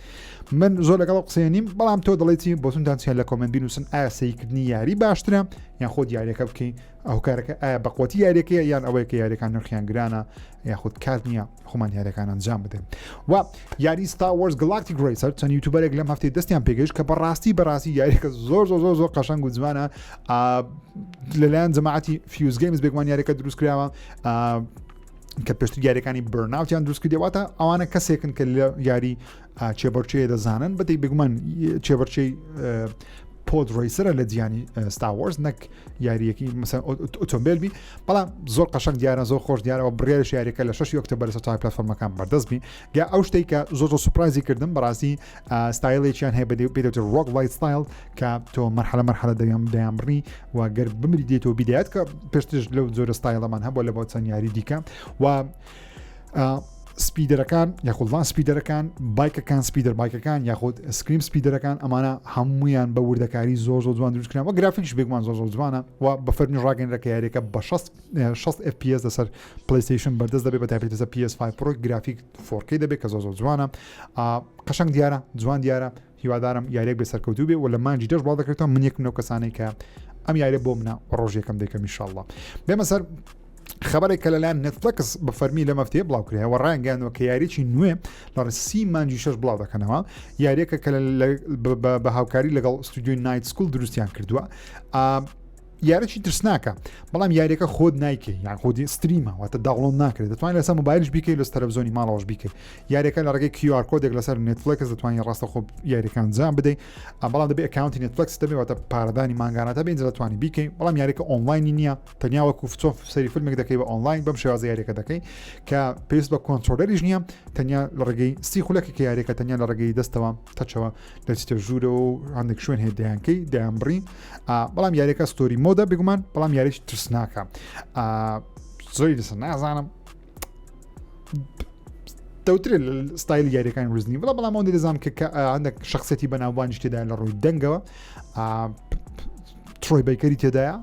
من زۆر لەگەڵ قسەیە نیم بەڵام تۆ دەڵێتی بۆتونتان چیان لە کۆمنت بینوسن ئایا سەیرکردنی یاری باشترە یان خۆت یاریەکە بکەین ئەو کارەکە ئایا بەقوتی یاریەکەیە یان ئەوەیە کە یاریەکان نرخیان گرانە یاخود کات نییە خۆمان یاریەکان ئەنجام بدەین و یاری Star Wars Galactic Racer چەند یوتیوبەرێک لەم هەفتەی دەستیان پێگەیشت کە بەڕاستی یاریەکە زۆر قەشەنگ و جوانە لەلایەن جەماعەتی فیوز گەیمز بێگومان یاریەکە دروست کراوە کە پێشتر یاریەکانی بەرناوتیان دروست کردێواتە ئەوانە کەسێکن کە لە یاری چێبەرچەیە دەزانن بەدەی بێگومان چێبەرچەی پۆد ڕیسرە لە جیانی Star Wars نەک یاریەکی مەسەن ئۆتۆمبیلبی بەڵام زۆر قەشەنگ دیارە زۆر خۆش دیارەوە بڕێرش یاریەکە لە 6 ئۆکتۆبەر لەسەر تای پلەتفۆرمەکان بەردەست بی گا ئەو شتێک کە زۆر سوپرایزی کردم بەڕاستی ستایلێکیان هەیە پێدەوتێت ڕۆک لایت ستایل کە تۆ مەرحەلە دەیان بڕی و گەر بمری دێتەوە بیدایەت کە پێشترش لەو زۆرە ستایلەمان هەبووە لە بۆ چەند یاری دیکە و سپیدەرەکان یاخود لان سپیدەرەکان بایکەکان سپیدەر بایکەکان یاخود سکریم سپیدەرەکان ئەمانە هەمویان بە وردەکاری زۆر جوان دروستکران و گرافیکش بێگومان زۆر جوانە و بە فەرمی ڕاگەنرەکە یاریەکە بە 60 FPS لەسەر پلەیستەیشن بەردەست دەبێت بە تایبەتی لەسەر PS5 Pro گرافیک 4K دەبێت کە زۆر جوانە قەشەنگ دیارە جوان دیارە هیوادارم یاریەک بێ سەرکەوتوو بێ و لە مانجی دەش بڵاو دەکرێتەوە من یەکم لەو کەسانەی کە ئەم یاریە بۆ منە ڕۆژێکم دەکەم ئینشاءالله بێمە سەر خبرێک کە لەلایەن نتفلکس بە فەرمی لە مەفتەیە بڵاو کراوە ڕایانگەیانەوە کە یاریی نوێ لە ڕسی مانجی 6 بڵاو دەکەنەوە یاریەکە کە بە هاوکاری لەگەڵ ستودیۆی نایت سکول دروستیان کردووە یارێکی ترسناکە بەڵام یاریەکە خۆت نایکەی یان خۆی ستریمە واتە داوڵۆن ناکرێت دەتوانێت لەسەر مۆبایلش بیکەی لە تەلەڤیزۆنی ماڵەوەش بیکەی یاریەکە لە ڕێگەی QR کۆدێک لەسەر نتفلکس دەتوانێت ڕاستە خۆ یاریەکان جان بدەیت بەڵام دەبێت ئەکاونتی نتفلکس دەبێت واتە پارەدانی مانگاناتە بێنج دەتوانی بیکەی بەڵام یاریەکە ئۆنلاینی نییە تەنیا وەکو سەری فیلمێک دەکەی بە ئۆنلاین بەم شێوازە یاریەکە دەکەی کە پێویست بە کۆنترۆلەریش نییە تەنیا لە ڕێگەی سی خولەکی کە یاریەکە تەنیا لە ڕێگەی دەستەوە تەچەوە دەچیتە ژوورە و هەندێک شوێن هەیە دەیانکەی دەیانبڕی بەڵام یاریەکە ستۆری مۆدە بگومان بەڵام یاریش ترسناکە زۆری لەسەر نازانم دەوترێت لە ستایل یاریەکانی ڕزنی بەڵام ئەوەندە دەزانم کە هەندێک شخصەتی بەناوبانیش تێدایە لە ڕووی دەنگەوە ترۆی بەیکەری تێدایە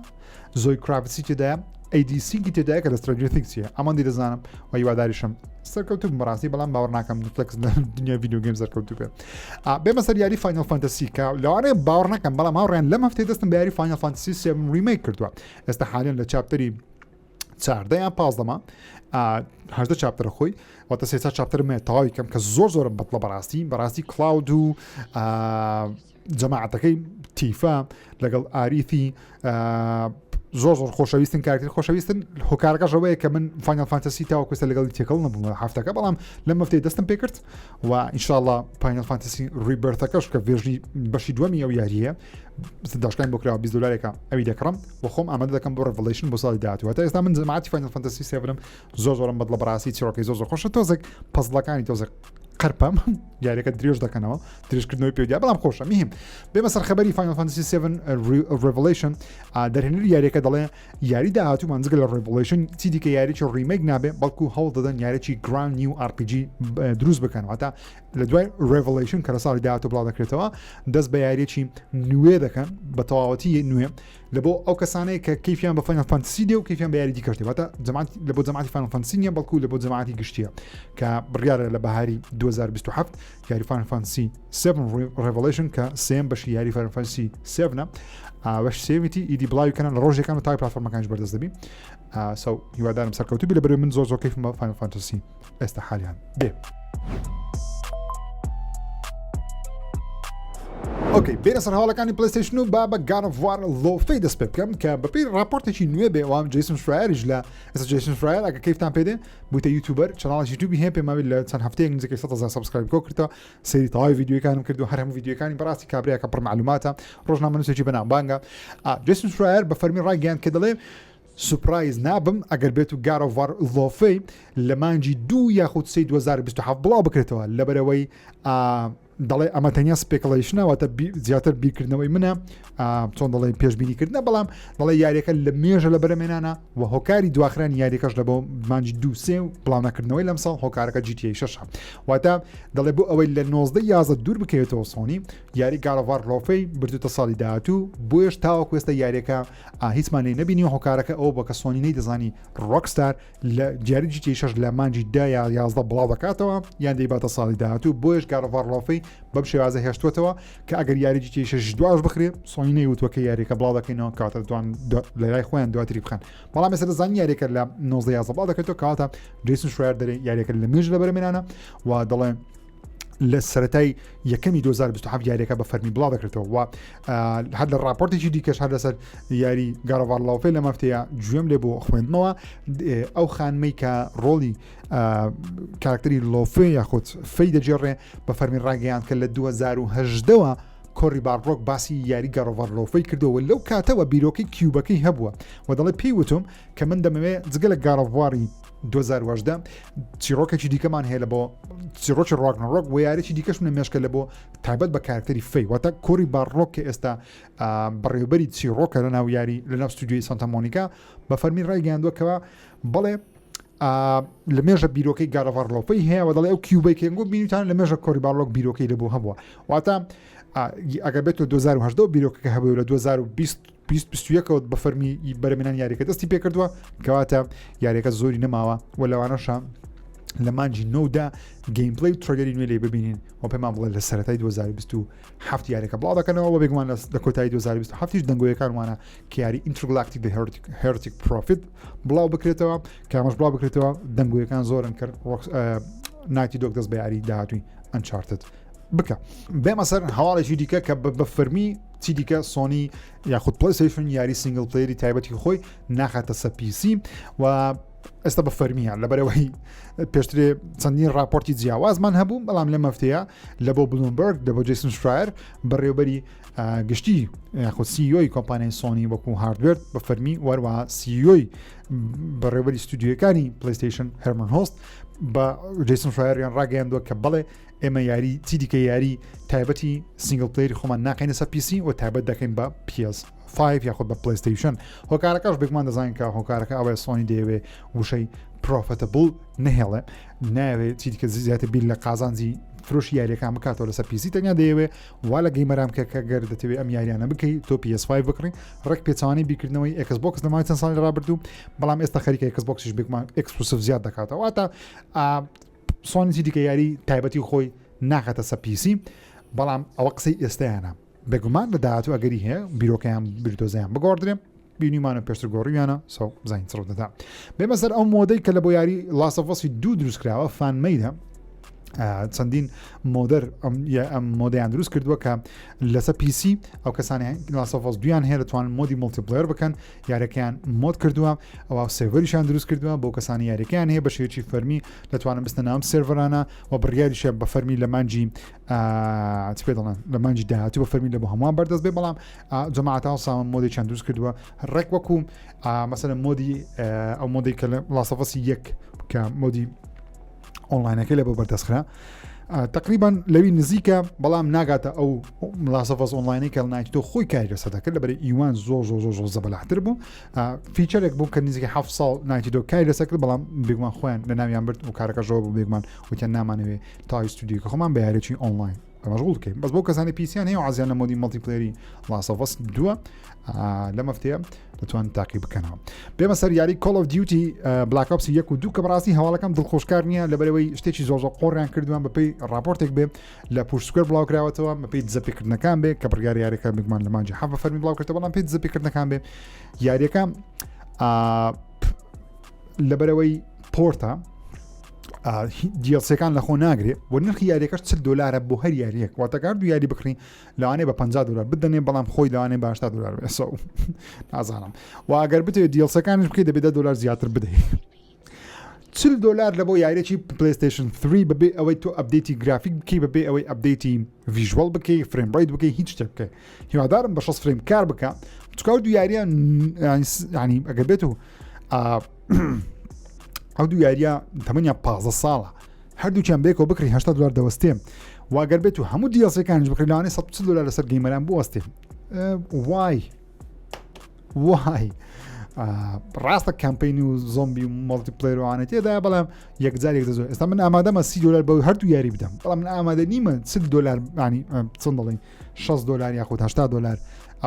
زۆی کراڤسی تێدایە ADC-گی تێدایە کە لە سترێنجەر تینگسیە ئەمەندی دەزانم و هیواداریشم سەرکەوتوو بەڕاستی بەڵام باوەڕ ناکەم نتفلکس لە دنیا ڤیدیۆ گەیم سەرکەوتوو بێت بێمە سەر یاری فاینەل فانتەسی کە لەوانەیە باوەڕ ناکەم بەڵام هاوڕێیان لەم هەفتەی دەستم بە یاری فاینەل فانتەسی 7 ریمیک کردووە ئێستا حالیان لە چاپتەری 14 یان 15 هەژدە چاپتەرە خۆی واتە سێ چاپتەرمێ تەواوی کەم کە زۆر بەتڵە بەڕاستی کلااود و جەماعەتەکەی تیفا لەگەڵ ئاریفی زۆر خۆشەویستن کارکتر خۆشەویستن هۆکارەکەشەوەیە کە من فاینەل فانتەسی تاوەکوستە لەگەڵی تێکەڵ نەبووم هەفتەکە بەڵام لەم هەفتەی دەستم پێ کرد و ئینشاءالله فاینەل فانتەسی ریبرتەکەش کە ڤێژنی بەشی دووەمی ئەو یاریە داشکان بۆ کراوە 20 دلارێکە ئەوی دەکڕم بۆ خۆم ئامادە دەکەم بۆ ڕڤەلیشن بۆ ساڵی داهاتوو هەتا ئێستا من جەماعەتی فاینەل فانتەسی 7 زۆرم بەدڵە بەڕاستی چیرۆکەی زۆر خۆشە تۆزێک پەزڵەکانی تۆزێک قەرپەم یاریەکە درێژ دەکەنەوە درێژکردنەوەی پێدیا بەڵام خۆشە میهم بێمە سەر خەبەری فاینەل فانتەسی 7 Revelation دەرهێنەری یاریەکە دەڵێ یاری داهاتوومان جگە لە Revelation چی دیکە یاریی ریمیک نابێ بەڵکو هەوڵ دەدەن یاریی گراند نیو RPG دروست بکەن واتە لە دوای Revelation کە لە ساڵی داهاتوو بڵاو دەکرێتەوە دەست بە یاریەکی نوێ دەکەن بە تەواوەتی نوێ لە بۆ ئەو کەسانەیە کە کەیفیان بە فاینەل فانتەسی دێ و کەیفیان بە یاری دیکەشتی واتە لە بۆ جەماعەتی فاینەل فانتەسی نیە بەڵکو لە بۆ جەماعەتی گشتیە کە بڕیارە لە بەهاری 2027 یاری فاینەل فانتەسی 7 Revelation کە سێم بەشی یاری فاینەل فانتەسی 7 بەش سێمیتی ئیدی بڵاوی کەنە لە ڕۆژێکان و تای پلاتفۆرمەکانش بەردەست دەبی سەو هیوادارم سەرکەوتوو بی لە بەروی من زۆر کەیفم بە فاینەل فانتەسی ئێستا حالیان بێ ئۆکەی بێنە سەر هەواڵەکانی پلەیستەیشن و با بە گان ئۆف وار لۆفەی دەست پێ بکەم کە بەپێی راپۆرتێکی نوێ بێ وام جیسن فرایریش لە ئێستا جیسن فرایر ئەگە کەیفتان پێدێ بوویتە یوتیوبەر چەناڵی یوتیوبی هەیە پێماوی لە چەند هەفتەیەک نزیکەی 100,000 سابسکرایب کردەوە سەیری تەواوی ڤیدیۆکانم کرد و هەر هەموو ڤیدیۆکانی بەڕاستی کابرایەکە پڕ معلوماتە ڕۆژنامە نووسێکی بەناوبانگە جیسن فرایر بە فەرمی ڕایگەیاند کە دەڵێ سوپرایز نابم ئەگەر بێت و گار ئۆف وار لۆفەی لە مانجی 2 یاخود 3 2027 بڵاو بکرێتەوە لەبەرەوەی دەڵێ ئەمە تەنیا سپێکڵیشنەوەتە زیاتر بیرکردنەوەی منە چۆن دەڵێ پێشبینیکردنە بەڵام دەڵێ یاریەکە لە مێژە لە بەرەمێنانە و هۆکاری دواخرانی یاریەکەش لە بۆ مانجی 2 و پڵاونەکردنەوەی لەم ساڵ هۆکارەکە GTA 6 واتە دەڵێ بۆ ئەوەی لە 19 دوور بکەوێتەوە سۆنی یاری گارۆڤار لۆفەی بردوتە ساڵی داهاتوو بۆیش تاوەکو ئێستا یاریەکە هیچمانەی نەبینی هۆکارەکە ئەوە بە کە سۆنی نەیدەزانی ڕۆکستار لە دیاری GTA 6 لە مانجی 10 یا 11 بڵاو دەکاتەوە یان دەیباتە ساڵی داهاتوو بۆیش گارۆڤار لۆفەی بەم شێوازە هێشتوتەوە کە ئەگەر یاری GTA 6 دواش بخرێ سۆنی نەیوتوەکە یاریەکە بڵاو دەکەینەوە کاتە دوان لە لای خۆیان دواتری بخەن بەڵام ئێستا دەزانین یاریەکە لە 19 بڵاو دەکەێتەوە کاتە جیسن فرایر دەرێ یاریەکە لە مێژ لە بەرەمێنانە و دەڵێ لە سەرەتای یەکەمی 2027 یاریەکە بە فەرمی بڵاو دەکرێتەوە و هەر لە راپۆرتێکی دیکەش هەر لەسەر یاری گارۆڤار لۆفەی لە مەفتەیە گوێم لێ بۆ خوێندنەوە ئەو خانمەی کە ڕۆڵی کارکتەری لۆفەی یاخود فەی دەجێڕێ بە فەرمی ڕاگەیان کە لە 2018ەوە کۆری باڕۆک باسی یاری گارۆڤار لۆفەی کردەوە لەو کاتەوە بیرۆکەی کیوبەکەی هەبووە و دەڵێ پێی وتم کە من دەمەوێت جگە لە گارۆڤاری 2010 چیرۆکێکی دیکەمان هەیە لە بۆ چیرۆکی ڕاگنەڕۆک و یاریی دیکەش منە مێشکە لە بۆ تایبەت بە کارکتەری فەی واتە کۆری باڕۆک کە ئێستا بەڕێوەبەری چیرۆکە لە ناو یاری لە ناو ستودیۆی سانتا مۆنیکا بە فەرمی ڕایگەیاندووەکەوە بەڵێ لە مێژە بیرۆکەی گارەڤارلۆپەی هەیە و دەڵێ ئەو کیوبەی کێنگۆ بینیتان لە مێژە کۆریباڵۆک بیرۆکەی لەبوو هەبووە واتە ئەگەر بێت 2010 بیرۆکەکە هەبوو لە 2021 بە فەرمی بەرەمێنان یاریەکە دەستی پێکردووە کەواتە یاریەکە زۆری نەماوە و لەوانەشە لە مانجی نەودا گەیمپلەی و ترۆگەری نوێ لێ ببینین و پێمان بڵێ لە سەرەتای 2027 یاریەکە بڵاو دەکەنەوە بە بێگومان لە کۆتایی 2027 دەنگۆیەکان وانە کە یاری ئینترگلاکتیک هێرتیک پرۆفیت بڵاو بکرێتەوە کامەش بڵاو بکرێتەوە دەنگۆیەکان زۆرن کرد ناتی دۆک دەست بە یاری داهاتووی ئەنچارتد بکە بێمە سەر هەواڵێکی دیکە کە بە فەرمی چی دیکە سۆنی یاخود پلەیستەیشن یاری سینگل پلەیری تایبەتی خۆی ناخاتە سە پیسی و ئێستا بە فەرمیان لەبەرەوەی پێشترێ چەندین راپۆرتی جیاوازمان هەبوو بەڵام لە مەفتەیە لە بۆ بلومبەرگ لە بۆ جیسن شرایر بەڕێوەبەری گشتی یاخود سیۆی کۆمپانیای سۆنی وەکو هاردوێر بە فەرمی وەروە سیۆی بەڕێوەبەری ستودیۆکانی پلەیستەیشن هەرمان هۆست بە جیسن شرایریان ڕاگەیاندووە کە بڵێ ئێمە یاری چی دیکە یاری تایبەتی سینگل پلەیری خۆمان ناقینە سە پیسی و تایبەت دەکەین بە PS5 یاخود بە پلەیستەیشن هۆکارەکەش بێکمان دەزانین کە هۆکارەکە ئەوەیە سۆنی دەیەوێ وشەی پرۆفیتەبڵ نهێڵێ ناوێت چی دیکە زیاتر بیل لە قازانجی فرۆشی یاریەکان بکاتەوە لەسەر پیسی تەنیا دەیەوێ وا لە گەیمەرام کە گەر دەتەوێت ئەم یاریانە بکەیت تۆ PS5 بکڕین ڕێک پێچوانی بیکردنەوەی ئێکسبۆکس لەمای چەند ساڵی ڕابردوو بەڵام ئێستا خەریکە ئێکسبۆکسیش بێکمان ئێکسکلوسیڤ زیاد دەکاتەوە واتە سۆنی دیکە یاری تایبەتی خۆی ناخاتە سە پیسی بەڵام ئەوە قسەی ئێستایانە بێگومان لە داهاتوو ئەگەری هەیە بیرۆکەیان بریتۆزیان بگۆڕدرێن بینیمانە پێشتر گۆڕیانە سەو زین چڕ دەدا بێمە سەر ئەو مۆدەی کە لە بۆ یاری لاسەڤەسی دوو دروستکراوە فانمەیدە چەندین مۆدەر ئەم مۆدەیان دروست کردووە کە لەسەر پیسی ئەو کەسانی لاسەڤەس دویان هەیە دەتوانن مۆدی مڵتیپلەیەر بکەن یاریەکەیان مۆد کردووە ئەوە سێڤەریشان دروست کردووە بۆ کەسانی یاریەکەیان هەیە بە شێوەیەکی فەرمی دەتوانن بستە ناو سێڤەرانە و بڕیاریشە بە فەرمی لە مانجی چ پێ دەڵێن لە مانجی داهاتوو بە فەرمی لە بۆ هەمووان بەردەست بێ بەڵام جەماعەتەوە ساوان مۆدێکیان دروست کردووە ڕێک وەکو مەسەلەن مۆدی ئەو مۆدی کە لە لاسەڤەسی یەک کە مۆدی ئۆنلاینەکەی لە بۆ بەردەستخرا تقریبان لەوی نزیکە بەڵام ناگاتە ئەو لاسەڤەس ئۆنلاینی کە نایت تۆ خۆی کاری لەسەر دەکرد لەبەر ئیوان زۆر زەبەلەحتر بوو فیچەرێک بوو کە نزیکە 7 ساڵ نایتی دۆ کاری لەسەر کرد بەڵام بێگومان خۆیان لە ناویان برد و کارەکەژەوە بوو بێگومان وتیان نامانەوێ تای ستودیۆکە خۆمان بە یاریی ئۆنلاین مەشغوڵ بکەین بەس بۆ کەسانی پیسیان هەیە و عزیان لە مۆدی مڵتیپلەیری لاسەڤەس دووە لە مەفتەیە دەتوان تاقی بکەنەوە بێمە سەر یاری کۆڵ ئۆف دیوتی بلاک ئۆپس 1 و 2 کە بەڕاستی هەواڵەکەم دڵخۆشکار نییە لەبەرەوەی شتێکی زۆر قۆڕیان کردوان بەپێی راپۆرتێک بێ لە پوشتسکوێر بڵاوکراوەتەوە بەپێی دزەپێکردنەکان بێ کە بڕیاری یاریەکە بگومان لە مانجی حەفە فەرمی بڵاوکردەوە بەڵام پێی دزەپێکردنەکان بێ یاریەکە لەبەرەوەی پۆرتە دیڵسەکان لە خۆ ناگرێت بۆ نرخی یاریەکەش $40 بۆ هەر یاریەک واتەکار دو یاری بکڕین لەوانەیە بە $50 بدەنێ بەڵام خۆی لەوانەیە بە $80 بێسە و نازانم و ئەگەر بتێت دیڵسەکانش بکەیت دەبێت $10 زیاتر بدەیت $40 لە بۆ یاریەکی پلەیستەیشن 3 بەبێ ئەوەی تۆ ئەپدەیتی گرافیک بکەی بەبێ ئەوەی ئەپدەیتی ڤیژوەڵ بکەی فریم ڕیت بکەی هیچ شتێک بکەی هیوادارم بە 6 فریم کار بکە چکاو دو یاریە ینی ئەگەر بێت و ئەو دوو یاریە تەمەنیا 15 ساڵە هەردووچیان بێکەوە بکڕی $80 دەوەستێ واگەر بێت و هەموو دیڵسەکانش بکڕی لەوانەیە $140 لەسەر گەیمەران بوەستێ وای ڕاستە کامپینی و زۆمبی و مڵتیپلەیرەوانێت تێدا بەڵام یەکجارێک دەزۆر ئێستا من ئامادەمە $30 بەوەی هەردوو یاری بدەم بەڵام من ئامادە نیمە $40 ینی چەند دەڵێن $6 یاخود $80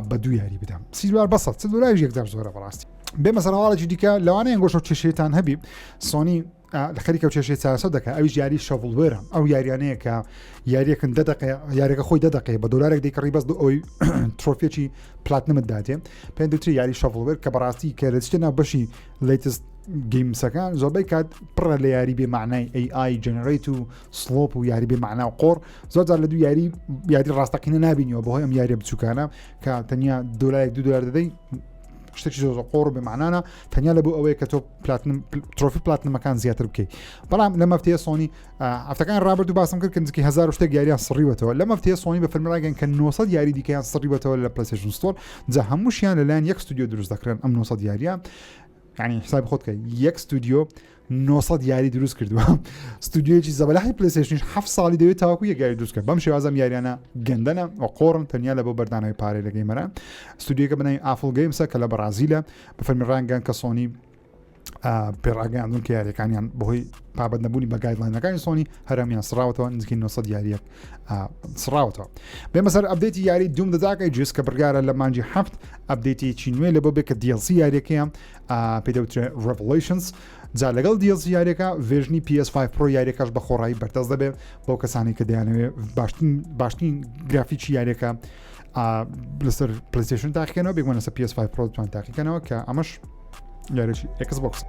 بە دوو یاری بدەم $30 بەسە $40 یەکجار زۆرە بەڕاستی بێمە سەرهاڵێکی دیکە لەوانەیە ئەنگۆشە و کێشەیەتان هەبی سۆنی لە خەریکە و کێشەی چاسە دەکات ئەویش یاری شەڤڵوێرە ئەو یاریانەیە کە یاریەکن یاریەکە خۆی دەدەقێ بە $1 دەیکڕی بەس ئەوەی ترۆفێکی پلاتنمت دادێ پێیان دوتری یاری شەڤڵوێر کە بەڕاستی کە لە چتێنا بەشی لیتست گیمسەکان زۆربەی کات پڕە لە یاری بێ معنای AI جەنەڕیت و سلۆپ و یاری بێ معنا و قۆڕ زۆرجار لە دوو یاری ڕاستەقینە نبینیەوە بەهۆی ئەم یاریە بچووکانە کە تەنیا $2 دەدەی شتێکی زۆر قۆڕ بێمانانە تەنیا لە بۆ ئەوەیە کە تۆ ترۆفی پلاتنمەکان زیاتر بکەیت بەڵام لە مەفتەیە سۆنی ئەفتەکان ڕابرد و باسم کرد کەنجکی 1000 شتێک یاریان سڕیوەتەوە لە مەفتەیە سۆنی بە فەرمیڕاگەن کە 900 یاری دیکەیان سڕیوەتەوە لە پلەیستەیشن ستۆر جا هەمووشیان لەلایەن یەک ستودیۆ دروست دەکرێن ئەم 900 یاریان یعنی حساب خۆت کە یەک ستودیۆ 900 یاری دروست کردووە ستودیۆیەکی زەبەلاحی پلەیستەیشنیش 7 ساڵی دەوێت تاواکو یەک یاری دروست کرد بەم شێوازەم یاریانە گەندەنە و قۆڕن تەنیا لە بۆ بەردانەوەی پارەی لە گەیمەرە ستودیۆکە بنەوەی ئافڵ گەیمسە کە لە بەرازیلە بە فەرمیڕانگەن کە سۆنی پێڕاگەیاندون کە یاریەکانیان بەهۆی پابەت نەبوونی بە گایدلاینەکانی سۆنی هەرەمیان سراوەتەوە نزیکەی 900 یاریەک سراوەتەوە. بێمە سەر ئەپدێتی یاری دوم دەداکەی جوست کە بڕگارە لە مانجی هەفت ئەپدێتێکی نوێ لە بۆ بێت کە DLC یاریەکەیان پێدەوترێت Revelations. جا لەگەڵ DLC یاریەکە ڤێژنی PS5 Pro یاریەکەش بە خۆڕایی بەردەست دەبێت بۆ کەسانی کە دەیانەوێت باشترین گرافیکی یاریەکە لەسەر پلەیستەیشن تاقیکەنەوە بێگومان لەسەر PS5 Pro دەتوان تاقیکەنەوە کە ئەمەش یاریێکی ئێکسبۆکس.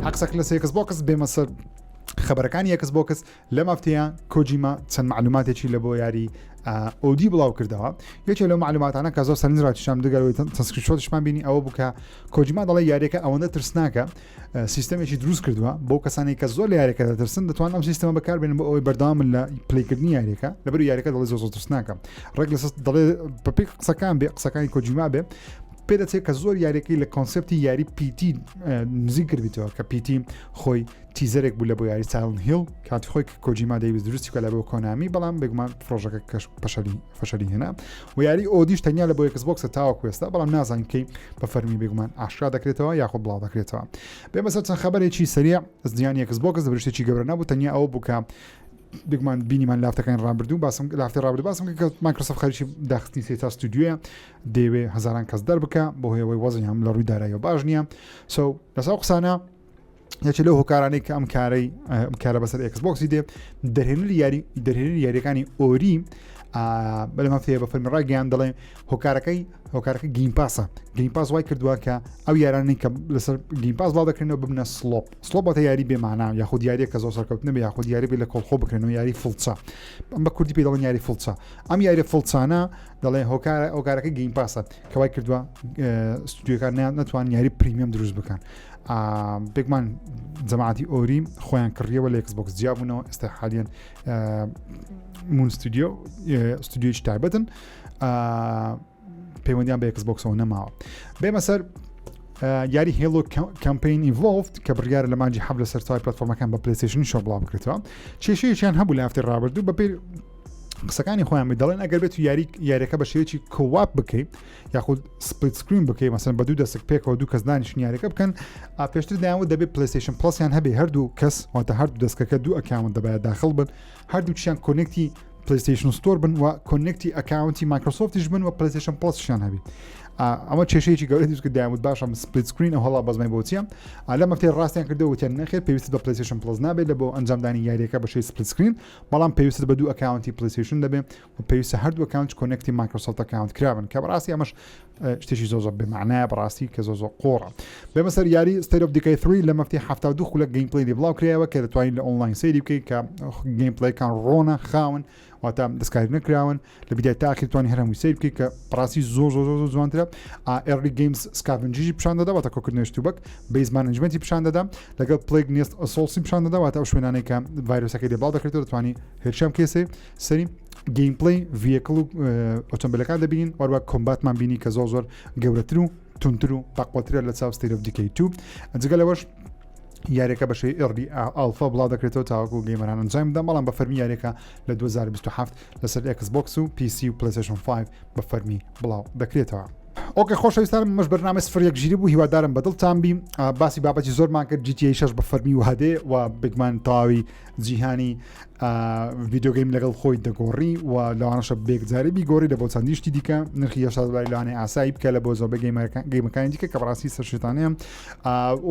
حەقسەک لە ئێکسبۆکس بێمە سەر خبرەکانی ئێکسبۆکس لەم هەفتەیە کۆجیما چەند معلوماتێکی لە بۆ یاری ئۆدی بڵاو کردەوە. یەکێک لەو معلوماتانە کە زۆر سەرنجڕاتیشان دەگەڕێت تەسکریشۆتشمان بینی ئەوە بوو کە کۆجیما دەڵێ یاریەکە ئەوەندە ترسناکە سیستەمێکی دروست کردووە بۆ کەسانی کە زۆر لە یاریەکە دەترسن دەتوان ئەم سیستەمە بەکاربێنن بۆ ئەوەی بەردەوام لە پلەیکردنی یاریەکە لەبەر یاریەکە دەڵێ زۆر ترسناکە ڕێک لە دەڵێ بەپێی قسەکان بێ قسەکانی کۆجیما بێ پێدەچێت کە زۆر یاریەکەی لە کۆنسپتی یاری پیتی نزیک کردیتەوە کە پیتی خۆی تیزەرێک بوو لە بۆ یاری سایلنت هیل کاتی خۆی کۆجیما دەیویست دروستی کە لە بۆ کۆنامی بەڵام بێگومان پرۆژەکە کەش فەشەلی هێنا و یاری ئۆدیش تەنیا لە بۆ ئێکسبۆکسە تاوەکو ئێستا بەڵام نازانین کەی بە فەرمی بێگومان ئاشکرا دەکرێتەوە یاخۆ بڵاو دەکرێتەوە. بێمە سەر چەند خەبەرێکی سەریع زیانی ئێکسبۆکس دەبرشتێکی گەورە نەبوو تەنیا ئەوە بوو کە بێگومان بینیمان لافتەکان ڕابردوو باسم لافتە ڕابردوو باسم کە مایکرۆسۆفت خەریکی داخستی سێتا ستودیۆیە دەیەوێ هەزاران کەس دەربکە بۆ هۆیەوەی وەزنی هەم لە ڕووی داراییەوە باش نییە لەساو قسانە یەکێ لەو هۆکارانەی کە ئەم کارە بەسەر ئێکسبۆکسی دێ دەرهێنەری یاریەکانی ئۆری بەلەم هەفتەیە بە فەرمی ڕاگەیان دەڵێ هۆکارەکە گیمپاسە گیمپاس وای کردووە کە ئەو یارانەی کە لەسەر گیمپاس بڵاو دەکرێنەوە ببنە سلۆپ بەتە یاری بێمانە یاخود یاریە کە زۆر سەرکەوتنە بێ یاخود یاری بێ لە کۆڵخۆ بکرێنەوە یاری فڵچە ئەم بە کوردی پێ دەڵێن یاری فڵچە ئەم یاری فڵچانە دەڵێ هۆکارەکە گیمپاسە کە وای کردووە ستودیۆکان نەتوان یاری پریمیەم دروست بکەن. بێگومان جەماعەتی ئۆری خۆیان کڕیەوە لە ئێکسبۆکس جیابوونەوە ئێستا حالیان مون ستودیۆیی تایبەتن پەیوەندیان بە ئێکسبۆکسەوە نەماوە. بێمە سەر یاری هێلۆ کەمپین ئیڤۆڵڤد کە بڕیارە لە مانجی حەب لە سەرچاوی پلەتفۆرمەکان بە پلەیستەیشن شۆ بڵاو بکرێتەوە کێشەیەکیان هەبوو لە هەفتەی ڕابردوو بەپێی قسەکانی خۆیان دەڵێن ئەگەر بێت و یاریەکە بە شێوەیەکی کۆواپ بکەیت یاخود سپلیت سکرین بکەیت مەسەن بە دوو دەستک پێکەوە دوو کەس دانیشتن یاریەکە بکەن پێشتر دایانوت دەبێت پلەیستەیشن پلەسیان هەبێ هەردوو کەس واتە هەردوو دەستکەکە دوو ئەکاونت دەبێت داخل بن هەردوو چیان کۆنێکتی پلەیستەیشن ستۆر بن و کۆنێکتی ئەکاونتی مایکرۆسۆفتیش بن و پلەیستەیشن پلەسشیان هەبی ئەمە کێشەیەکی گەورەی دوست کە دایانوت باشە سپلیت سکرین ئەو هەڵا بەزمای بۆچیە لەم هەفتەی ڕاستیان کردەوە وتیان نەخێر پێویست بە پلەیستەیشن پلەس نابێت لە بۆ ئەنجامدانی یاریەکە بە شێوەی سپلیت سکرین بەڵام پێویست بە دوو ئەکاونتی پلەیستەیشن دەبێت و پێویستە هەردوو ئەکاونت کۆنێکتی مایکرۆسۆفت ئەکاونت کرابن کە بەڕاستی ئەمەش شتێکی زۆر بێمانایە بەڕاستی کە زۆر قۆڕە. بێمە سەر یاری ستیت ئۆف دیکەی 3 لە هەفتەی 72 خولەک گەیمپڵەی بڵاو کرایەوە کە دەتوانین لە ئۆنلاین سەیری بکەیت کە گەیمپڵەیەکان ڕۆنە خاون واتە دەستکاری نەکراون لە بیدای تاخیر توانی هەرهەمووی سیر بکەیت کە بەڕاستی زۆر جوانترە. ئێرلی گەیمز سکافنجیژی پیشان دەدا واتە کۆکردنەوەی شتوبەک بیس مانجمنتی پیشان دەدا لەگەڵ پلەیگ نیست ئەسۆڵسی پیشان دەدا واتە ئەو شوێنانەی کە ڤایرۆسەکەی دەبڵاو دەکرێتەوە دەتوانی هێرشام کێسێ سەری گەیمپڵەی ڤیکڵ و ئۆتۆمبیلەکان دەبینین وەروە کۆمباتمان بینی کە زۆر گەورەتر و تونتر و باقوەترە لە چاو ستیت ئۆف دیکەی 2 جگە لەوەش یاریەکە بەشەی ئێڕی ئالفا بڵاو دەکرێتەوە تاوەکو گەیمەران ئەنجام بدەن بەڵام بە فەرمی یاریەکە لە 2027 لەسەر ئێکسبۆکس و PC و پلەیستەیشن 5 بە فەرمی بڵاو دەکرێتەوە. ئۆکێ خۆشەویستانم مەش بەرنامە سفرێک ژیری بوو هیوادارم بەدڵتان بی باسی بابەتی زۆرمان کرد GTA 6 بە فەرمی و هەدێ و بگمان تاوی جیهانی ڤیدیۆگەیم لەگەڵ خۆی دەگۆڕی و لەوانەشە بێکجاری بیگۆڕی لە بۆ چەندیشتی دیکە نرخی $6 لەوانەیە ئاسایی بکە لە بۆ زۆربەی گەیمەکانی دیکە کە بەڕاستی سەرشتانەیە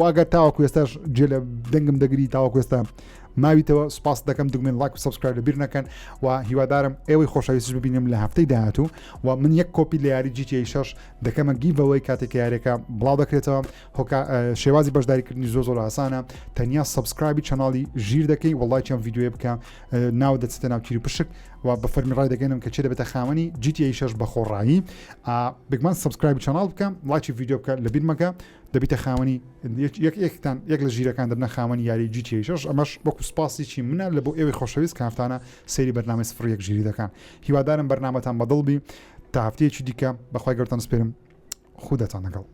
واگەر تاوەکو ئێستاش جێ لە دەنگم دەگری تاوەکو ئێستا ماویتەوە سپاس دەکەم دوگمێن لایک و سابسکرایب لەبیر نەکەن و هیوادارم ئێوەی خۆشەویستیش ببینم لە هەفتەی داهاتوو و من یەک کۆپی لە یاری GTA 6 دەکەمە گیڤەوەی کاتێک یاریەکە بڵاو دەکرێتەوە شێوازی بەشداریکردنی زۆر ئاسانە تەنیا سابسکرایبی چەناڵی ژیر دەکەی وڵای چەند ڤیدیۆیە بکە ناو دەچێتە ناو تیری پشک و بە فەرمی ڕای دەگەنم کە چێ دەبێتە خاوەنی GTA 6 بە خۆڕایی بگمان سابسکرایبی چەناڵ بکەم لایکی ڤیدیۆ بکە لەبیر مەکە دەبێتە خاوەنی یەک لە ژیرەکان دەبنە خاوەنی یاری GTA 6 ئەمەش بەکو سپاسیی منە لە بۆ ئێوەی خۆشەویست کە هەفتانە سەیری بەرنامەی سفر یەک ژیری دەکەن هیوادارم بەرنامەتان بەدڵ بی تا هەفتەیەکی دیکە بەخوای گەورتان سپێرم خودتان لەگەڵ.